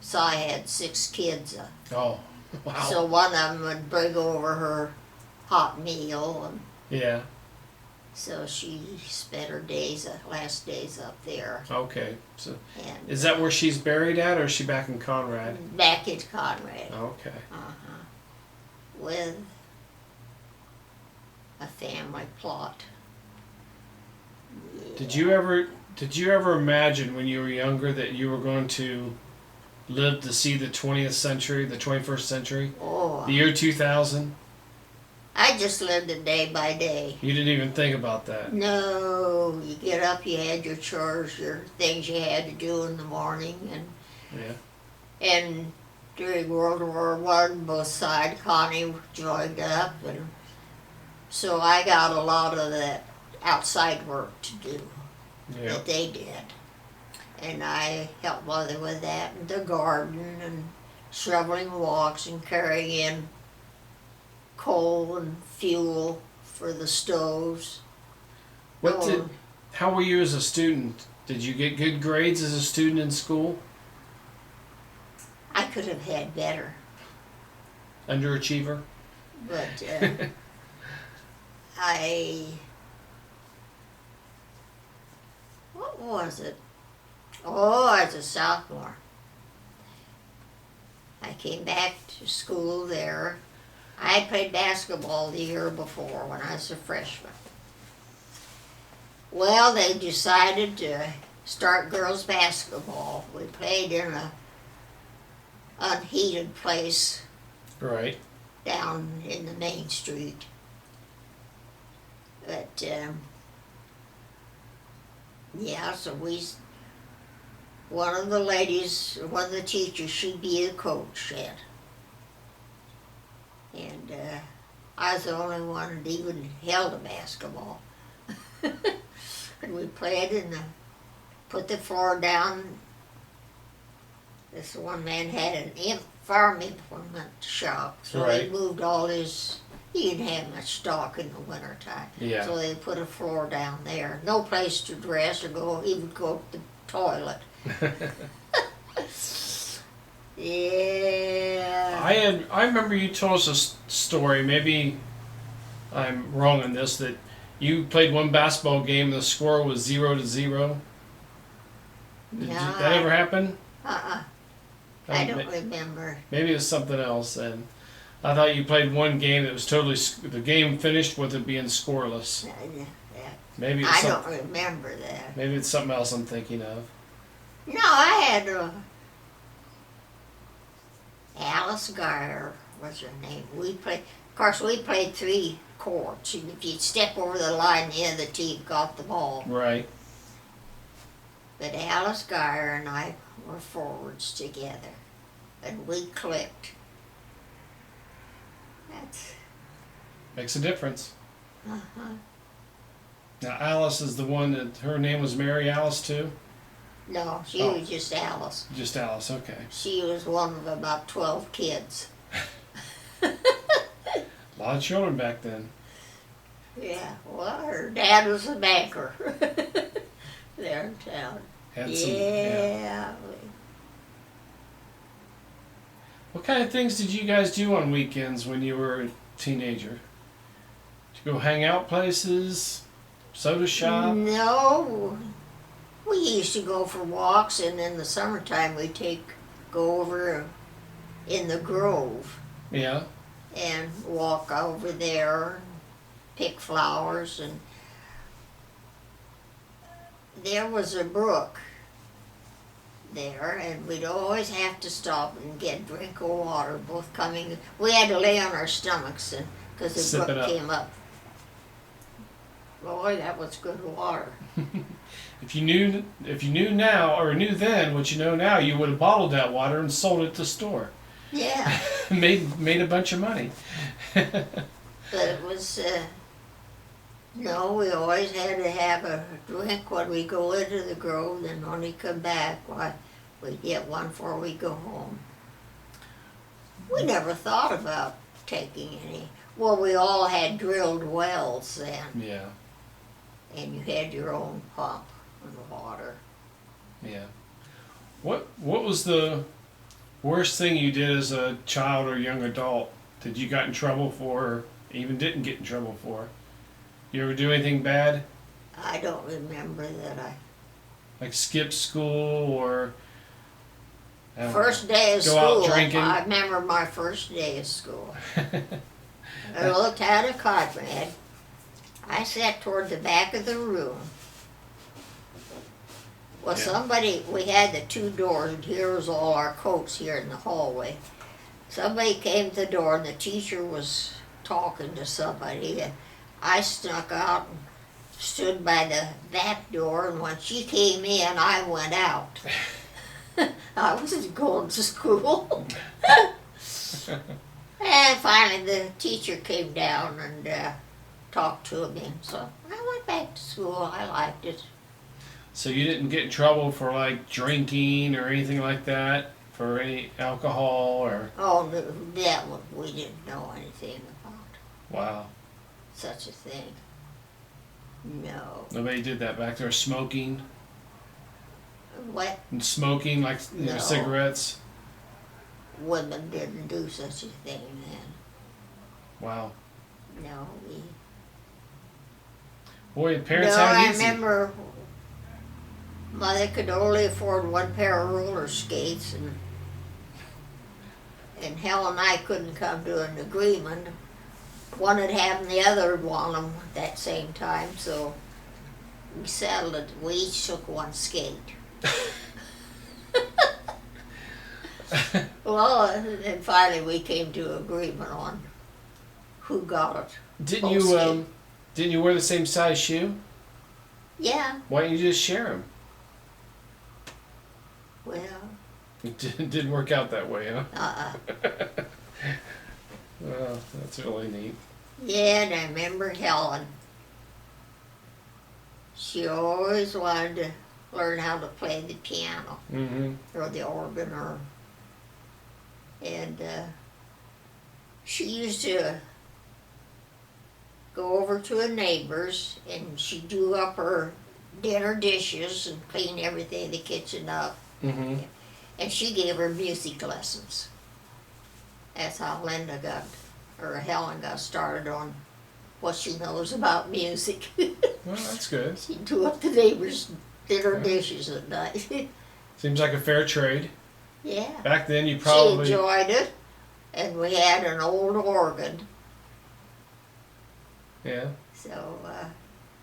Cy had 6 kids. Oh, wow. So one of them would bring over her hot meal, and Yeah. so she spent her last days up there. Okay. So And is that where she's buried at, or is she back in Conrad? back in Conrad, Okay. with a family plot. Yeah. Did you ever imagine when you were younger that you were going to live to see the 20th century, the 21st century, Oh, the year 2000? I just lived it day by day. You didn't even think about that. No, you get up, you had your chores, your things you had to do in the morning, and during World War One, both sides, Connie joined up, and so I got a lot of that outside work to do Yeah. that they did, and I helped Mother with that, and the garden, and shoveling walks, and carrying in coal and fuel for the stoves. Oh, How were you as a student? Did you get good grades as a student in school? I could have had better, Underachiever? but what was it? Oh, as a sophomore. I came back to school there. I had played basketball the year before when I was a freshman. Well, they decided to start girls basketball. We played in a unheated place Right. down in the main street. But, yeah, so one of the ladies, one of the teachers, she'd be the coach then. And I was the only one that even held a basketball. And we played and put the floor down. This one man had an farm implement shop, so Right. he moved all his. He didn't have much stock in the wintertime. Yeah. So they put a floor down there. No place to dress or go, even go to the toilet. Yeah. I remember you told us a story. Maybe I'm wrong on this. That you played one basketball game and the score was 0-0. Did No, that ever happen? I don't remember. Maybe it was something else. And I thought you played one game that was totally. The game finished with it being scoreless. Maybe it's I don't remember that. Maybe it's something else I'm thinking of. No, I had Alice Geyer was her name. Of course, we played 3 courts. And if you step over the line, the other team got the ball. Right. But Alice Geyer and I were forwards together, and we clicked. That's Makes a difference. uh-huh. Now Alice is the one that her name was Mary Alice too. No, she Oh. was just Alice. Just Alice. Okay. She was one of about 12 kids. A lot of children back then. Yeah, well, her dad was a banker there in town. Had some. Yeah. Yeah. What kind of things did you guys do on weekends when you were a teenager? Did you go hang out places, soda shop? No, we used to go for walks, and in the summertime we'd go over in the grove Yeah. and walk over there, pick flowers, and there was a brook there, and we'd always have to stop and get a drink of water, both coming. We had to lay on our stomachs because the Sip it brook up. came up. Boy, that was good water. If you knew now or knew then what you know now, you would have bottled that water and sold it at the store. Yeah, made a bunch of money. but it was, no, we always had to have a drink when we go into the grove, and when we come back, why, we'd get one before we go home. We never thought about taking any. Well, we all had drilled wells then, Yeah. and you had your own pump and water. Yeah. What was the worst thing you did as a child or young adult that you got in trouble for, or even didn't get in trouble for? You ever do anything bad? I don't remember that Like skip school or I don't First day of Go out school, drinking. I remember my first day of school. I looked at a comrade. I sat toward the back of the room. Well, Yeah. We had the 2 doors, and here was all our coats here in the hallway. Somebody came to the door, and the teacher was talking to somebody, and I snuck out and stood by the back door, and when she came in, I went out. I wasn't going to school. And finally the teacher came down and talked to me, so I went back to school. I liked it. So you didn't get in trouble for like drinking or anything like that? For any alcohol or Oh, no, that one we didn't know anything about. wow. Such a thing. No. Nobody did that back there. Smoking What? and smoking like No. cigarettes. Women didn't do such a thing then. Wow. No, we. Boy, your parents No, had I it easy. remember Mother could only afford one pair of roller skates, and Hal and I couldn't come to an agreement. One would have them, the other would want them at that same time, so we settled it. We each took one skate. Well, and finally we came to agreement on who got it. Didn't you wear the same size shoe? Yeah, Why don't you just share them? well, It didn't work out that way, huh? uh-uh. Well, that's really neat. Yeah, and I remember Helen. She always wanted to learn how to play the piano Mm-hmm. or the organ, and she used to go over to a neighbor's and she'd do up her dinner dishes and clean everything in the kitchen up. Mm-hmm. And she gave her music lessons. That's how Helen got started on what she knows about music. Well, that's good. She'd do up the neighbors' dinner dishes at night. Seems like a fair trade. Yeah. Back then, you She probably. enjoyed it, and we had an old organ, Yeah. so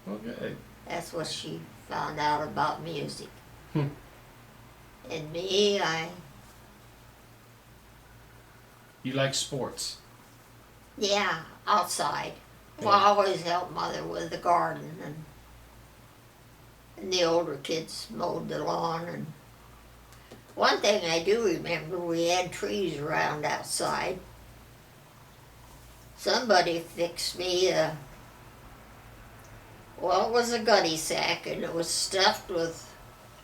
Well, good. that's what she found out about music. Hmm. And me, You like sports. yeah, outside. Well, Yeah. I always helped Mother with the garden, and the older kids mowed the lawn. And one thing I do remember, we had trees around outside. Somebody fixed me it was a gunny sack, and it was stuffed with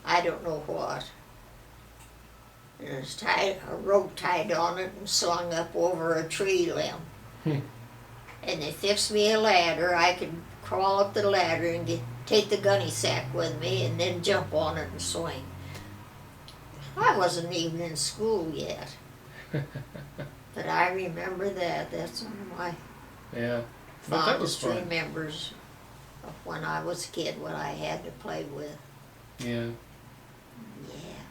I don't know what. And it was a rope tied on it and slung up over a tree limb. Hmm. And they fixed me a ladder. I could crawl up the ladder and take the gunny sack with me and then jump on it and swing. I wasn't even in school yet. But I remember that. That's one of my Yeah. But that was fondest fun. remembers of when I was a kid, what I had to play with. Yeah. Yeah.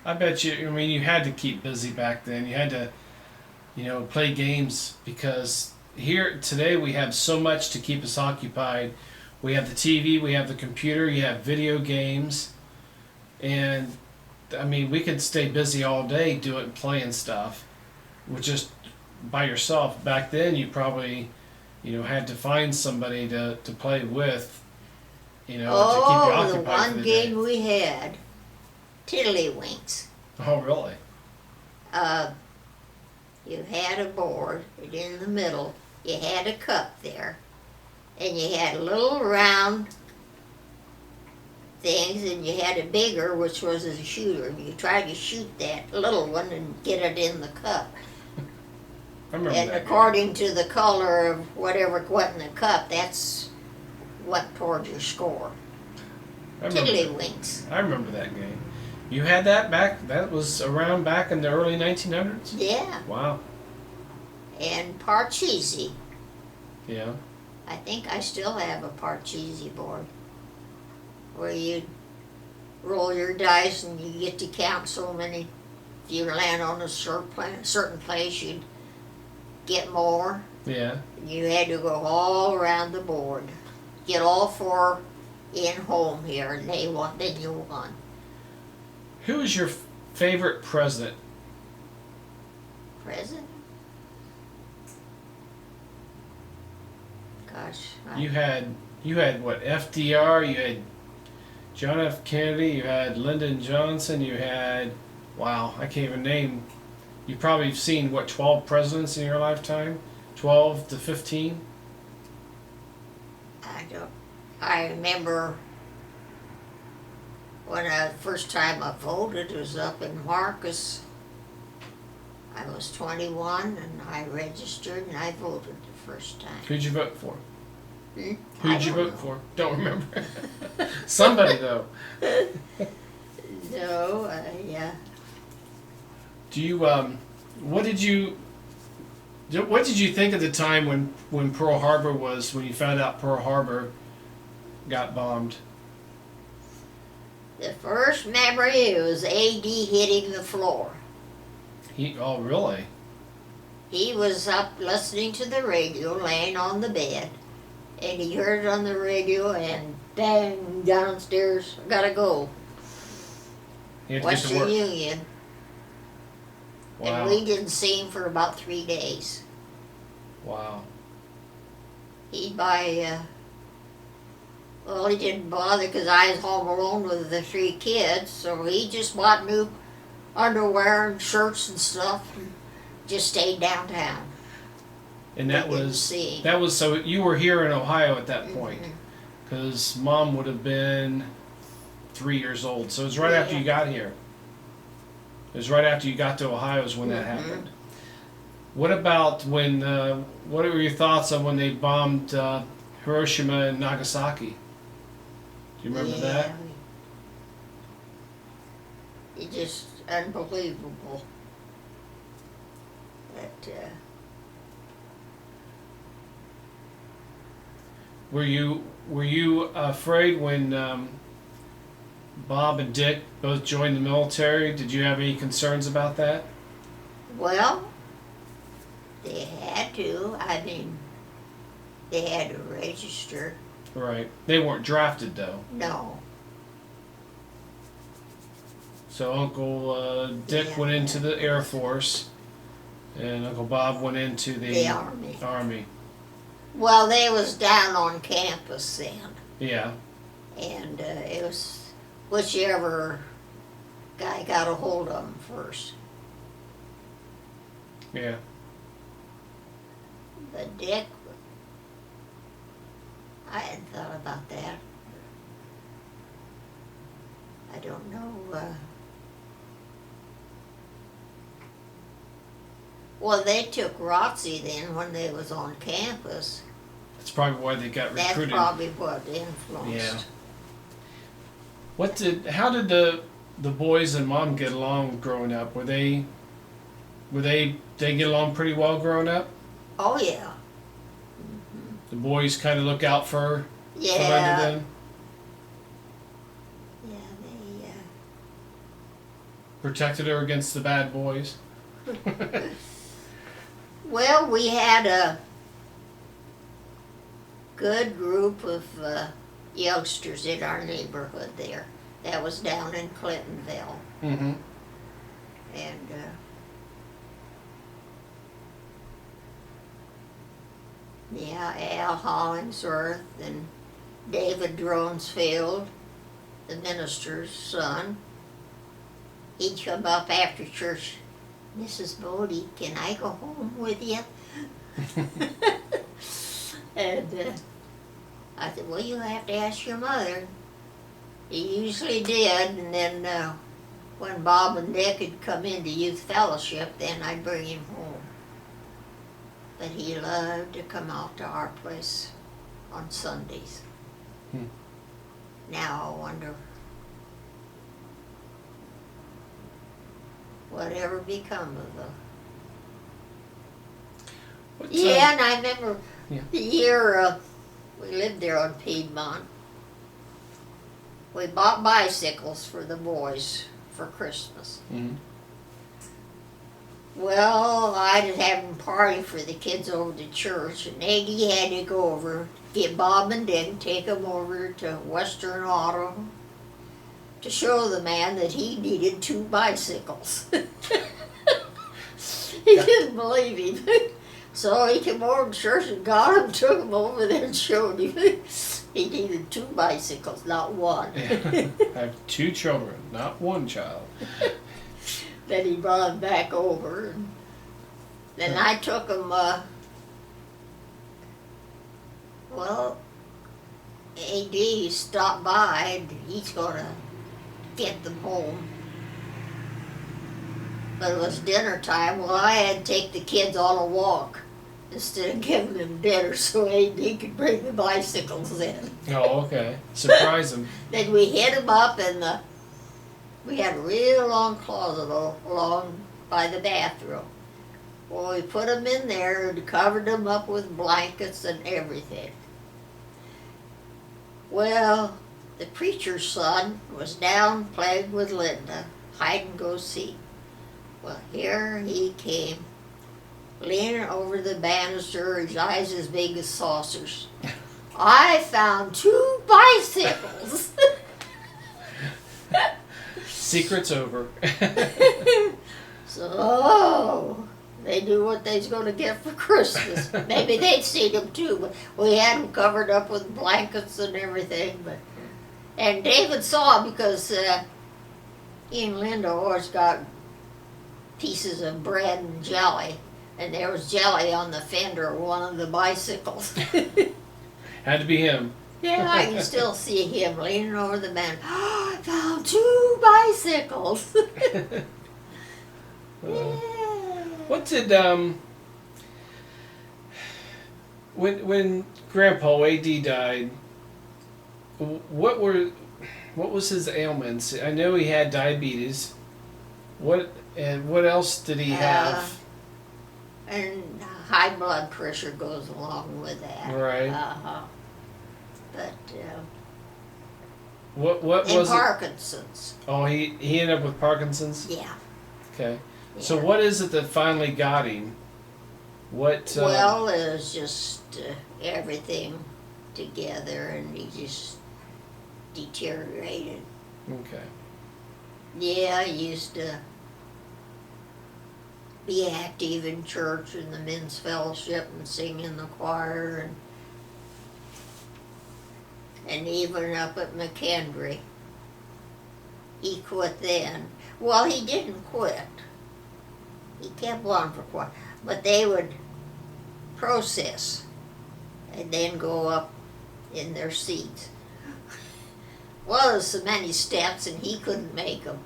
I bet you. I mean, you had to keep busy back then. You had to, play games because here today we have so much to keep us occupied. We have the TV, we have the computer, you have video games, and I mean we could stay busy all day doing playing stuff, with just by yourself. Back then you probably, had to find somebody to play with, to keep you occupied. The for one the game day. we had, Tiddlywinks. Oh really? You had a board, and in the middle, you had a cup there, and you had little round things, and you had a bigger, which was a shooter. You tried to shoot that little one and get it in the cup. I remember And that. according to the color of whatever went in the cup, that's what towards your score. I remember, Tiddlywinks. I remember that game. You had that back. That was around back in the early 1900s. Yeah. Wow. And Parcheesi. Yeah. I think I still have a Parcheesi board where you roll your dice and you get to count so many. If you land on a certain place, you'd get more. Yeah. You had to go all around the board, get all four in home here, and then you won. Who is your favorite president? President? Gosh, You had what? FDR. You had John F. Kennedy. You had Lyndon Johnson. You had I can't even name. You probably have seen 12 presidents in your lifetime? 12 to 15. I remember when the first time I voted was up in Marcus. I was 21 and I registered and I voted the first time. Who'd you vote for? I Who'd you don't vote know. for? Don't remember. Somebody though. No, yeah. Do you what did you think at the time when Pearl Harbor when you found out Pearl Harbor got bombed? The first memory was AD hitting the floor. Oh really? he was up listening to the radio, laying on the bed, and he heard it on the radio, and bang, downstairs, I gotta go. He had to get to Western work. Union. Wow. And we didn't see him for about 3 days. Wow. He'd buy, well, he didn't bother because I was home alone with the 3 kids, so he just bought new underwear and shirts and stuff and just stayed downtown. And that We didn't was see him. that was so you were here in Ohio at that point, Mhm. because Mom would have been 3 years old. So it was right after Yeah. you got here. It was right after you got to Ohio is when that Mhm. happened. What about when? What were your thoughts on when they bombed Hiroshima and Nagasaki? Do you remember that? It's just unbelievable. That, Were you afraid when Bob and Dick both joined the military? Did you have any concerns about that? well, they had to. I mean, they had to register. Right. They weren't drafted though. No. So Uncle Dick Yeah. went into the Air Force, and Uncle Bob went into The Army. Army. Well, they was down on campus then, Yeah. and it was whichever guy got a hold of them first. Yeah. But Dick, I hadn't thought about that. I don't know. Well, they took ROTC then when they was on campus. That's probably why they got That's recruited. probably what influenced. Yeah. How did the boys and Mom get along growing up? They get along pretty well growing up? Oh yeah. The boys kind of look out for Yeah. them. Yeah, they. Protected her against the bad boys. Well, we had a good group of youngsters in our neighborhood there. That was down in Clintonville. Mm-hmm. And yeah, Al Hollingsworth and David Dronesfield, the minister's son. He'd come up after church. Mrs. Bode, can I go home with you? And I said, well, you have to ask your mother. He usually did, and then when Bob and Dick had come into youth fellowship, then I'd bring him home. But he loved to come out to our place on Sundays. Hmm. Now I wonder whatever become of the... Yeah, and I remember Yeah. the year we lived there on Piedmont. We bought bicycles for the boys for Christmas. Mm-hmm. Well, I was having a party for the kids over to church, and Aggie had to go over, get Bob and Dick, take them over to Western Auto to show the man that he needed 2 bicycles. He didn't believe him. So he came over to church and got him, took him over there and showed him he needed 2 bicycles, not 1. I have 2 children, not 1 child. Then he brought him back over. And then I took him, well, AD stopped by and he's gonna get them home. But it was dinner time. Well, I had to take the kids on a walk instead of giving them dinner so AD could bring the bicycles in. Oh, okay. Surprise them. Then we hid them up in the, we had a real long closet along by the bathroom. Well, we put them in there and covered them up with blankets and everything. Well, the preacher's son was down playing with Linda, hide and go seek. Well, here he came leaning over the banister, his eyes as big as saucers. I found 2 bicycles. Secret's over. So, they knew what they was going to get for Christmas. Maybe they'd seen them too, but we had them covered up with blankets and everything. And David saw 'em because he and Linda always got pieces of bread and jelly, and there was jelly on the fender of one of the bicycles. Had to be him. Yeah, I can still see him leaning over the man. Oh, I found 2 bicycles. Yeah. What did when Grandpa AD died? What was his ailments? I know he had diabetes. What else did he have? And high blood pressure goes along with that. Right. But What and was it? Parkinson's. Oh, he ended up with Parkinson's. Yeah. Okay. Yeah. So what is it that finally got him? What? Well, it was just everything together, and he just deteriorated. Okay. Yeah, he used to be active in church and the men's fellowship and sing in the choir and even up at McKendree. He quit then. Well, he didn't quit. He kept on for quite, but they would process and then go up in their seats. Well, there's so many steps and he couldn't make them.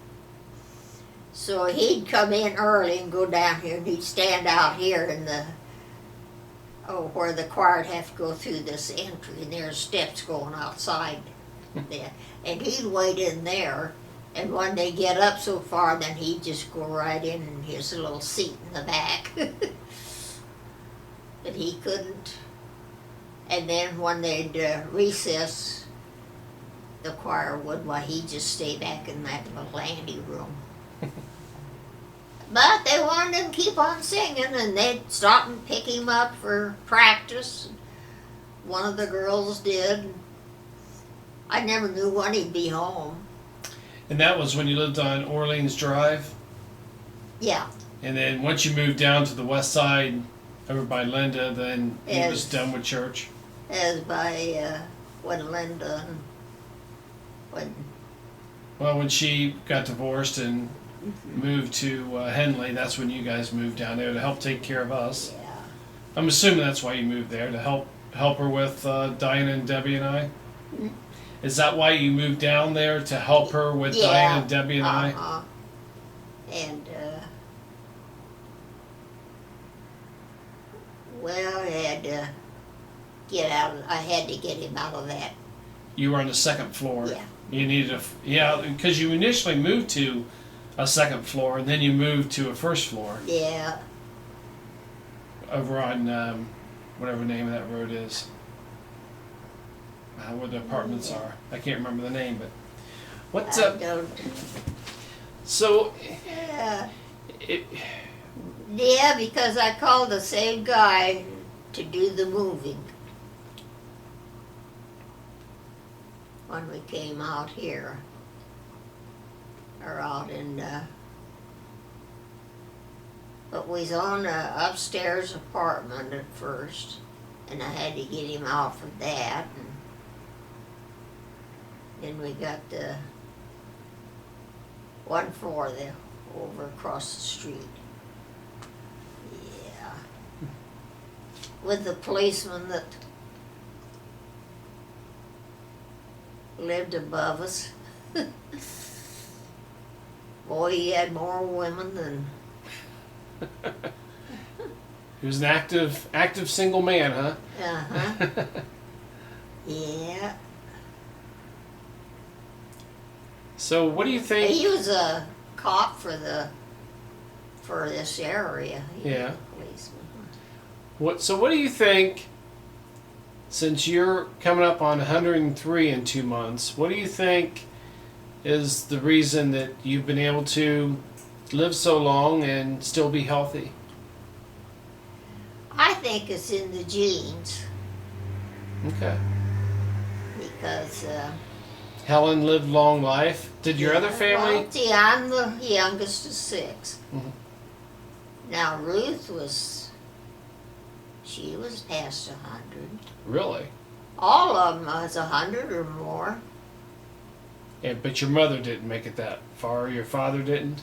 So he'd come in early and go down here, and he'd stand out here in the, where the choir'd have to go through this entry, and there's steps going outside there. And he'd wait in there, and when they get up so far, then he'd just go right in his little seat in the back. But he couldn't. And then when they'd recess, the choir would, well, he'd just stay back in that little ante room. But they wanted him to keep on singing, and they'd stop and pick him up for practice. One of the girls did. I never knew when he'd be home. And that was when you lived on Orleans Drive? Yeah. And then once you moved down to the west side, over by Linda, then he was done with church? As by when Linda and when she got divorced and moved to Henley, that's when you guys moved down there to help take care of us. yeah. I'm assuming that's why you moved there, to help her with Diana and Debbie and I? Mhm. Is that why you moved down there, to help her with Yeah. Diana and Debbie and I? And well, I had to get out. I had to get him out of that. You were on the second floor. Yeah. You needed because you initially moved to a second floor, and then you moved to a first floor Yeah. over on whatever the name of that road is, where the apartments are. I can't remember the name, but what's I up? don't. So, Yeah. it, Yeah, because I called the same guy to do the moving when we came out here, or out in, but we was on a upstairs apartment at first, and I had to get him out of that, and then we got the one floor there over across the street. Yeah. With the policeman that lived above us. Boy, he had more women than... he was an active single man, huh? Uh-huh. Yeah. So, what do you think? He was a cop for this area. He was Yeah. a policeman. So what do you think, since you're coming up on 103 in 2 months, what do you think is the reason that you've been able to live so long and still be healthy? think it's in the genes Okay. because. Helen lived long life. Did your other family? Well, see, I'm the youngest of 6. Mhm. Now Ruth she was past 100. Really? All of them was 100 or more. Yeah, but your mother didn't make it that far. Your father didn't?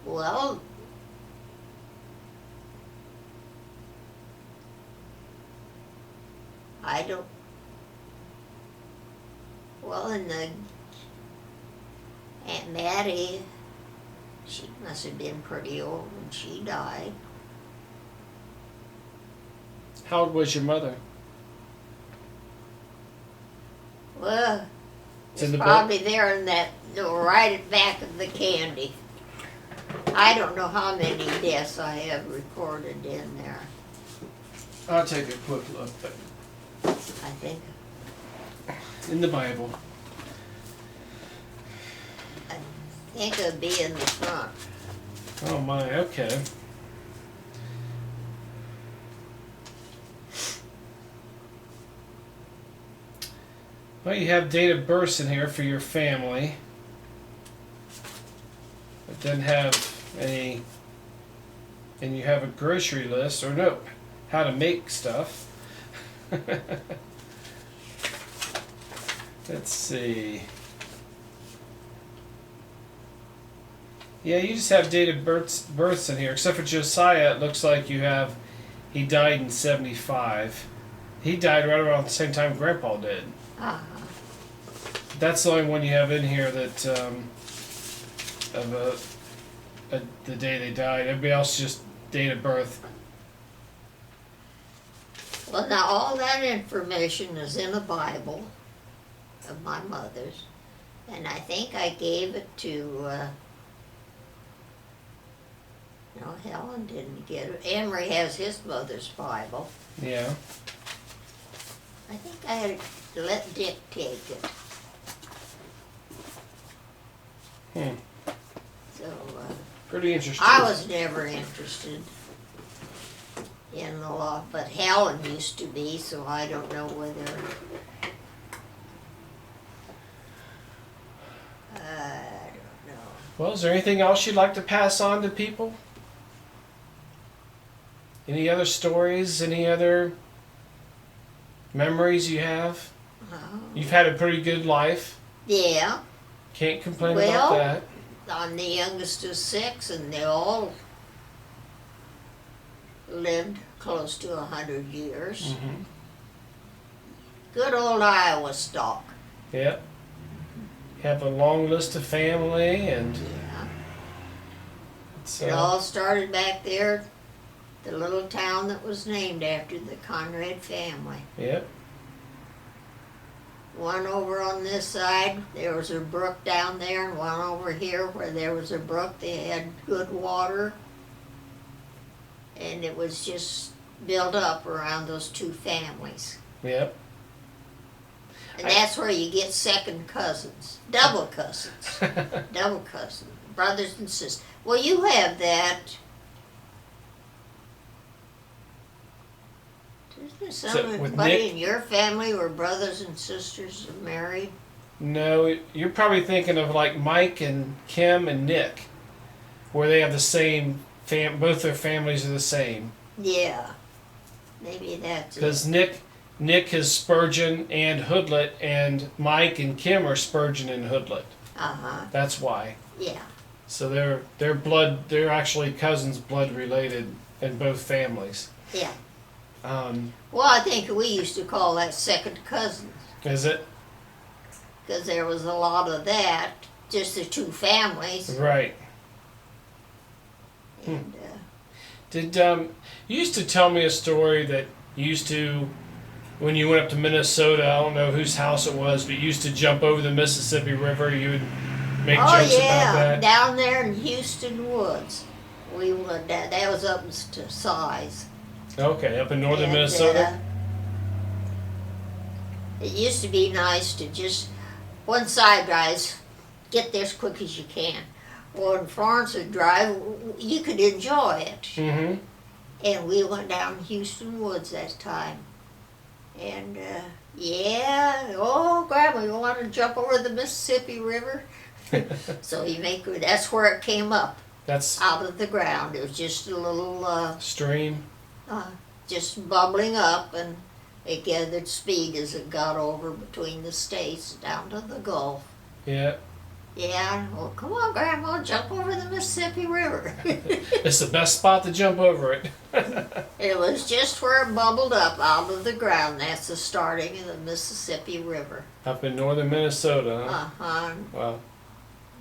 Well, I don't. Well, and the Aunt Mattie, she must have been pretty old when she died. How old was your mother? Well, It's in it's the probably there in that, right at back of the candy. I don't know how many deaths I have recorded in there. I'll take a quick look. But I think in the Bible. it'd be in the front. Oh my, okay. Well, you have date of births in here for your family. It doesn't have any, and you have a grocery list, or no, how to make stuff. Let's see. Yeah, you just have date of births in here, except for Josiah. It looks like you have, he died in 75. He died right around the same time Grandpa did. Uh-huh. That's the only one you have in here that the day they died. Everybody else just date of birth. Well, now all that information is in a Bible of my mother's, and I think I gave it to. No, Helen didn't get it. Emery has his mother's Bible. Yeah. I think I had to let Dick take it. So Pretty interesting. I was never interested in the law, but Helen used to be, so I don't know whether. I don't know. Well, is there anything else you'd like to pass on to people? Any other stories? Any other memories you have? You've had a pretty good life. Yeah, Can't complain Well, about that. I'm the youngest of 6, and they all lived close to 100 years. Mm-hmm. Good old Iowa stock. Yep. Have a long list of family, and Yeah. it's, It all started back there, the little town that was named after the Conrad family. yep. One over on this side, there was a brook down there, and one over here where there was a brook, they had good water. And it was just built up around those 2 families. Yep. And that's where you get second cousins, double cousins, double cousins, brothers and sisters. Well, you have that. Isn't there with somebody Nick? in your family where brothers and sisters are married? No, you're probably thinking of like Mike and Kim and Nick, where they have the same both their families are the same. Yeah, maybe that's it. Because Nick is Spurgeon and Hoodlet, and Mike and Kim are Spurgeon and Hoodlet. Uh-huh, That's why. yeah. So they're actually cousins, blood related in both families. Yeah. Um, Well, I think we used to call that second cousins, is it? because there was a lot of that, just the 2 families. Right. And, Did you used to tell me a story that you used to, when you went up to Minnesota, I don't know whose house it was, but you used to jump over the Mississippi River. You would make oh jokes yeah, about that. down there in Houston Woods, we would. That was up to Size. Okay, up in northern And, Minnesota. It used to be nice to just one side, guys, get there as quick as you can. Well, in Florence Drive, you could enjoy it. Mm-hmm. And we went down Houston Woods that time. And, yeah, oh, Grandma, you want to jump over the Mississippi River? So that's where it came up, That's out of the ground. It was just a little, stream. just bubbling up, and it gathered speed as it got over between the states down to the Gulf. Yeah. Yeah, well, come on, Grandma, jump over the Mississippi River. It's the best spot to jump over it. It was just where it bubbled up out of the ground. That's the starting of the Mississippi River. Up in northern Minnesota, huh? Uh-huh. Wow.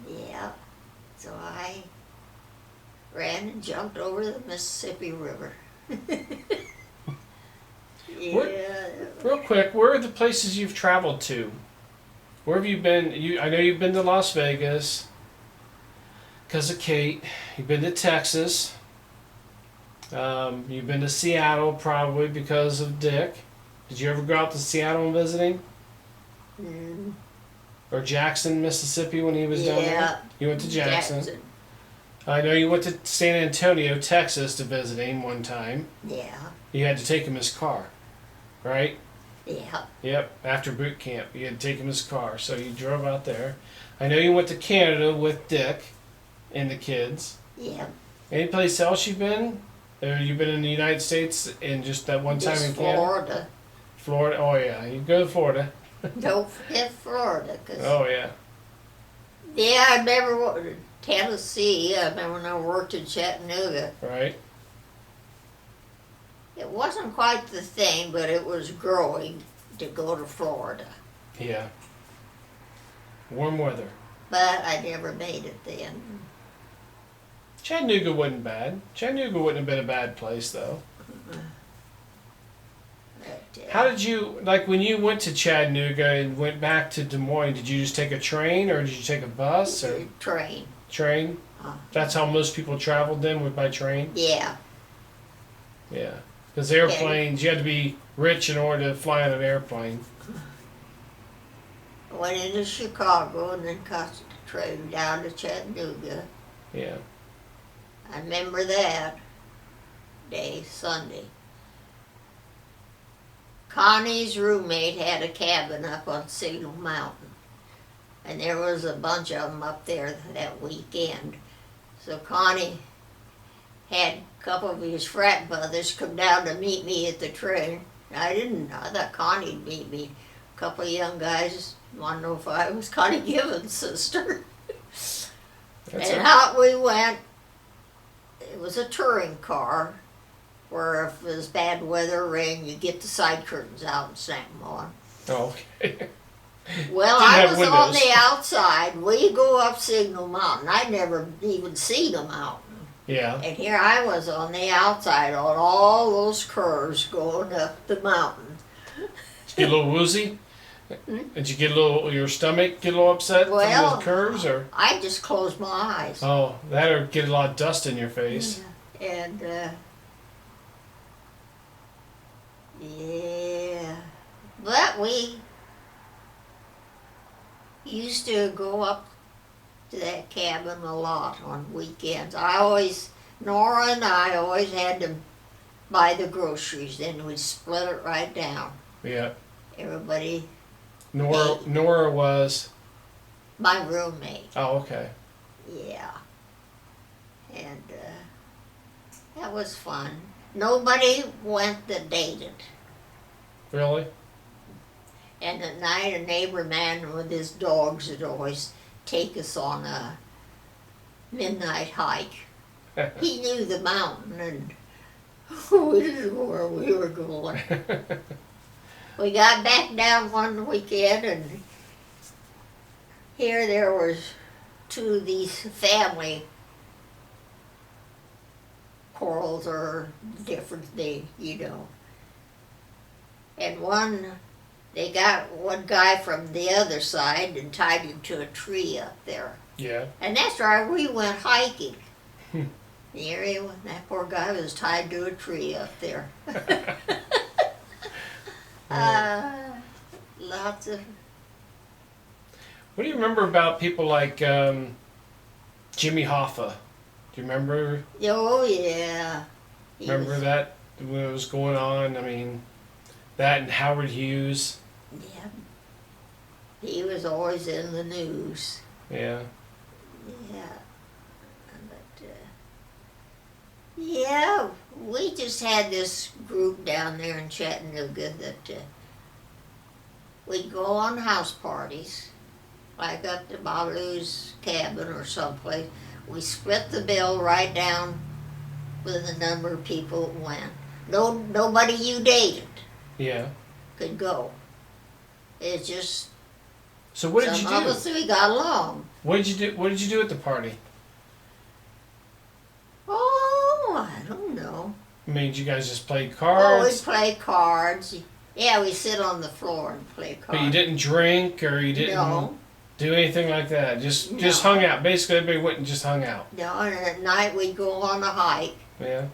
Yeah. So I ran and jumped over the Mississippi River. Yeah. Real quick, where are the places you've traveled to? Where have you been? I know you've been to Las Vegas because of Kate. You've been to Texas. You've been to Seattle probably because of Dick. Did you ever go out to Seattle and visiting? Mm. Or Jackson, Mississippi when he was down there? You went to Jackson. I know you went to San Antonio, Texas to visit him one time. Yeah. You had to take him his car, right? Yeah. Yep, after boot camp, you had to take him his car, so you drove out there. I know you went to Canada with Dick and the kids. Yeah. Any place else you've been? Or you've been in the United States in just that one time Just in Canada? Florida. Florida, oh yeah, you go to Florida. Don't forget Florida, 'cause Oh yeah. yeah, I remember Tennessee. I remember when I worked in Chattanooga. Right. It wasn't quite the thing, but it was growing to go to Florida. Yeah. Warm weather. But I never made it then. Chattanooga wasn't bad. Chattanooga wouldn't have been a bad place though. But, How did you, like when you went to Chattanooga and went back to Des Moines, did you just take a train or did you take a bus or train? train? That's how most people traveled then, was by train? Yeah. Yeah. Because airplanes, you had to be rich in order to fly on an airplane. Went into Chicago and then caught the train down to Chattanooga. Yeah. I remember that day, Sunday. Connie's roommate had a cabin up on Signal Mountain. And there was a bunch of them up there that weekend. So Connie had a couple of his frat brothers come down to meet me at the train. I thought Connie'd meet me. A couple of young guys wanted to know if I was Connie Given's sister. And out we went. It was a touring car where if it was bad weather or rain, you get the side curtains out and snap them on. Oh, okay. Well, Didn't I have was windows. on the outside. We go up Signal Mountain. I'd never even seen the mountain. Yeah. And here I was on the outside on all those curves going up the mountain. Did you get a little woozy? Did you get your stomach get a little upset from Well, the curves or? I just closed my eyes. Oh, that or get a lot of dust in your face. And, yeah. But we used to go up to that cabin a lot on weekends. Nora and I always had to buy the groceries, then we'd split it right down. Yeah. Everybody, Nora was. my roommate, Oh, okay. yeah. And that was fun. Nobody went that dated. Really? And at night, a neighbor man with his dogs would always take us on a midnight hike. He knew the mountain, and we didn't know where we were going. We got back down one weekend, and here there was two of these family quarrels or different things, you know. And they got one guy from the other side and tied him to a tree up there. Yeah. And that's why we went hiking. The area when that poor guy was tied to a tree up there. Lots of. What do you remember about people like Jimmy Hoffa. Do you remember? Oh, yeah. He Remember was- that when it was going on? I mean, that and Howard Hughes. Yeah. He was always in the news. Yeah. Yeah. But, yeah, we just had this group down there in Chattanooga that we'd go on house parties, like up to Babalu's cabin or someplace. We split the bill right down with the number of people that went. Nobody you dated Yeah. could go. It's just So what did you some of do? us, we got along. What did you do? What did you do at the party? Oh, I don't know. I mean, did you guys just play Oh, we cards? play cards. Yeah, we sit on the floor and play cards. But you didn't drink or you didn't No, do anything like that. Just No. hung out. Basically, everybody went and just hung out. no, and at night we'd go on a hike. Yeah.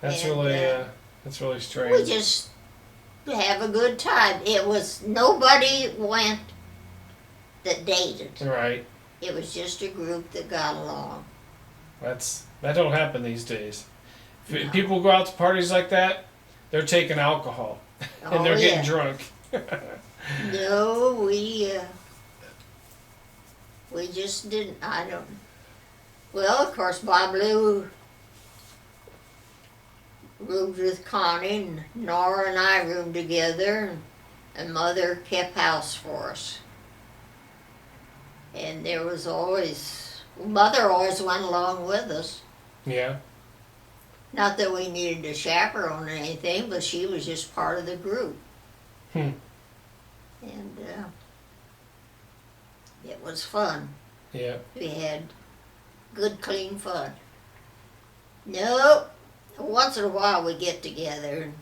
That's And, that's really We strange. just have a good time. It was, nobody went that dated. Right. It was just a group that got along. That don't happen these days. If No. people go out to parties like that, they're taking alcohol and Oh, they're yeah. getting drunk. No, we just didn't, I don't. Well, of course, Bob Lou roomed with Connie, and Nora and I roomed together, and Mother kept house for us. And there was always, Mother always went along with us. Yeah. Not that we needed a chaperone or anything, but she was just part of the group. Hmm. And it was fun. Yeah. We had good, clean fun. Nope. Once in a while we get together. And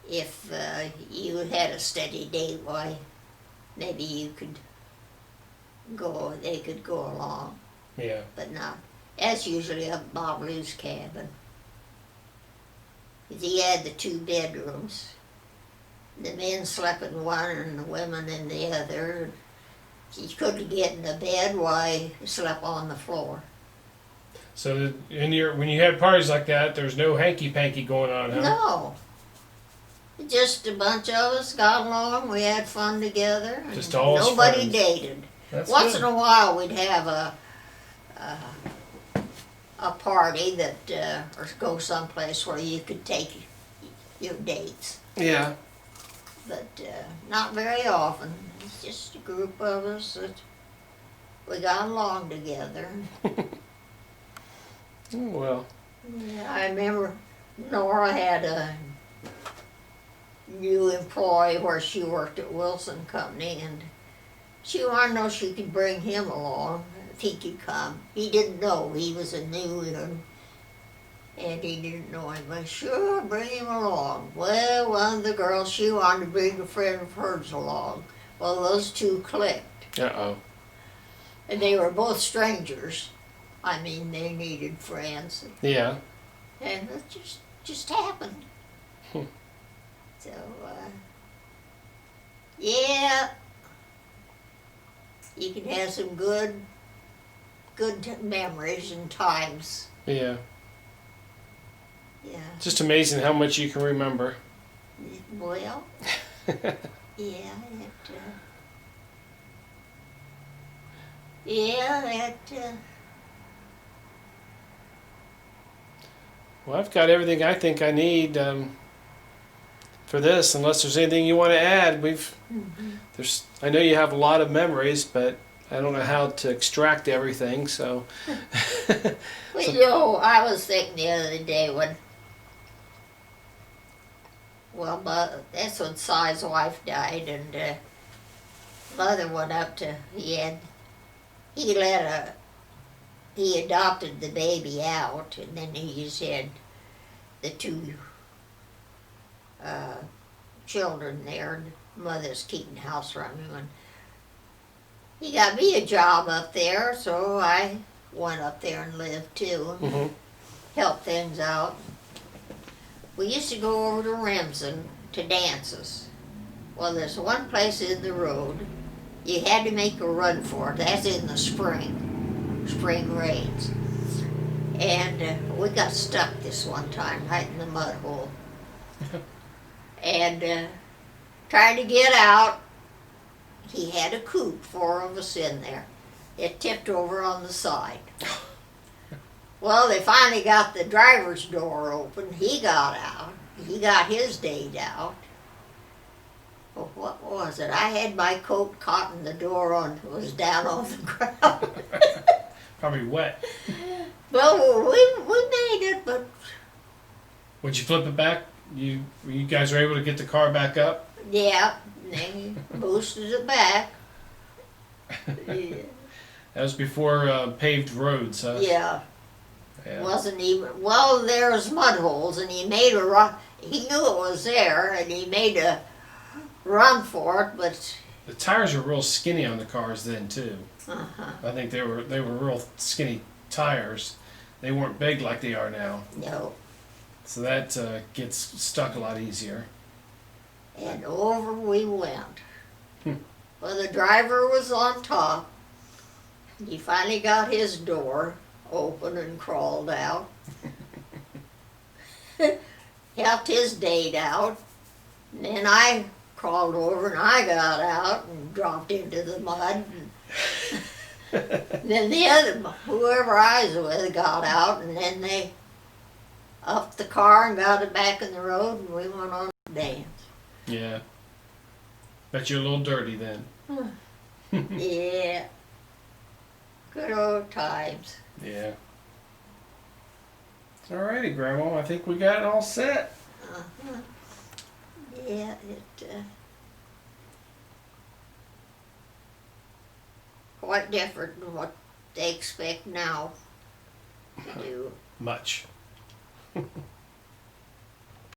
if you had a steady date, why, maybe you could go, they could go along, Yeah. but not. That's usually up Bob Lou's cabin. 'Cause he had the 2 bedrooms. The men slept in one and the women in the other. He couldn't get in the bed, why, he slept on the floor. So when you had parties like that, there's no hanky panky going on, huh? No. Just a bunch of us got along, we had fun together. And Just all as nobody friends. dated. That's Once good. in a while we'd have a party that, or go someplace where you could take your dates. Yeah. But not very often. It's just a group of us that we got along together. Well. Yeah, I remember Nora had a new employee where she worked at Wilson Company, and she wanted to know if she could bring him along, if he could come. He didn't know, he was a new one, and he didn't know him. But sure, bring him along. Well, one of the girls, she wanted to bring a friend of hers along. Well, those 2 clicked, Uh-oh. and they were both strangers. I mean, they needed friends. Yeah. And it just happened. Hmm. So, yeah, you can have some good memories and times. Yeah. Yeah. Just amazing how much you can remember. Well, yeah, Well, I've got everything I think I need for this. Unless there's anything you want to add, I know you have a lot of memories, but I don't know how to extract everything. So. well, you know, I was thinking the other day that's when Cy's wife died, and Mother went up to, he adopted the baby out, and then he just had the 2 children there, and Mother's keeping the house running. And he got me a job up there, so I went up there and lived too, and Mm-hmm. helped things out. We used to go over to Remsen to dances. Well, there's one place in the road, you had to make a run for it, that's in the spring. spring rains. And we got stuck this one time right in the mud hole. And trying to get out, he had a coop, 4 of us in there. It tipped over on the side. Well, they finally got the driver's door open. He got out. He got his date out. Well, what was it? I had my coat caught in the door on, was down on the ground. Probably wet. Well, we made it, but Would you flip it back? You guys were able to get the car back up? yeah, they boosted it back. Yeah. That was before paved roads, huh? Yeah. Yeah. Wasn't even, well, there's mud holes, and he made a run. He knew it was there, and he made a run for it, but The tires were real skinny on the cars then too. uh-huh, I think they were real skinny tires. They weren't big like they are now. no. So that gets stuck a lot easier. And over we went. Hmm. Well, the driver was on top. He finally got his door open and crawled out. Helped his date out. And then I crawled over and I got out and dropped into the mud. And then the other, whoever I was with, got out, and then they upped the car and got it back in the road, and we went on to dance. Yeah. Bet you're a little dirty then. Yeah. Good old times. Yeah. Alrighty, Grandma. I think we got it all set. Uh-huh. Yeah, it, quite different than what they expect now to do. Much.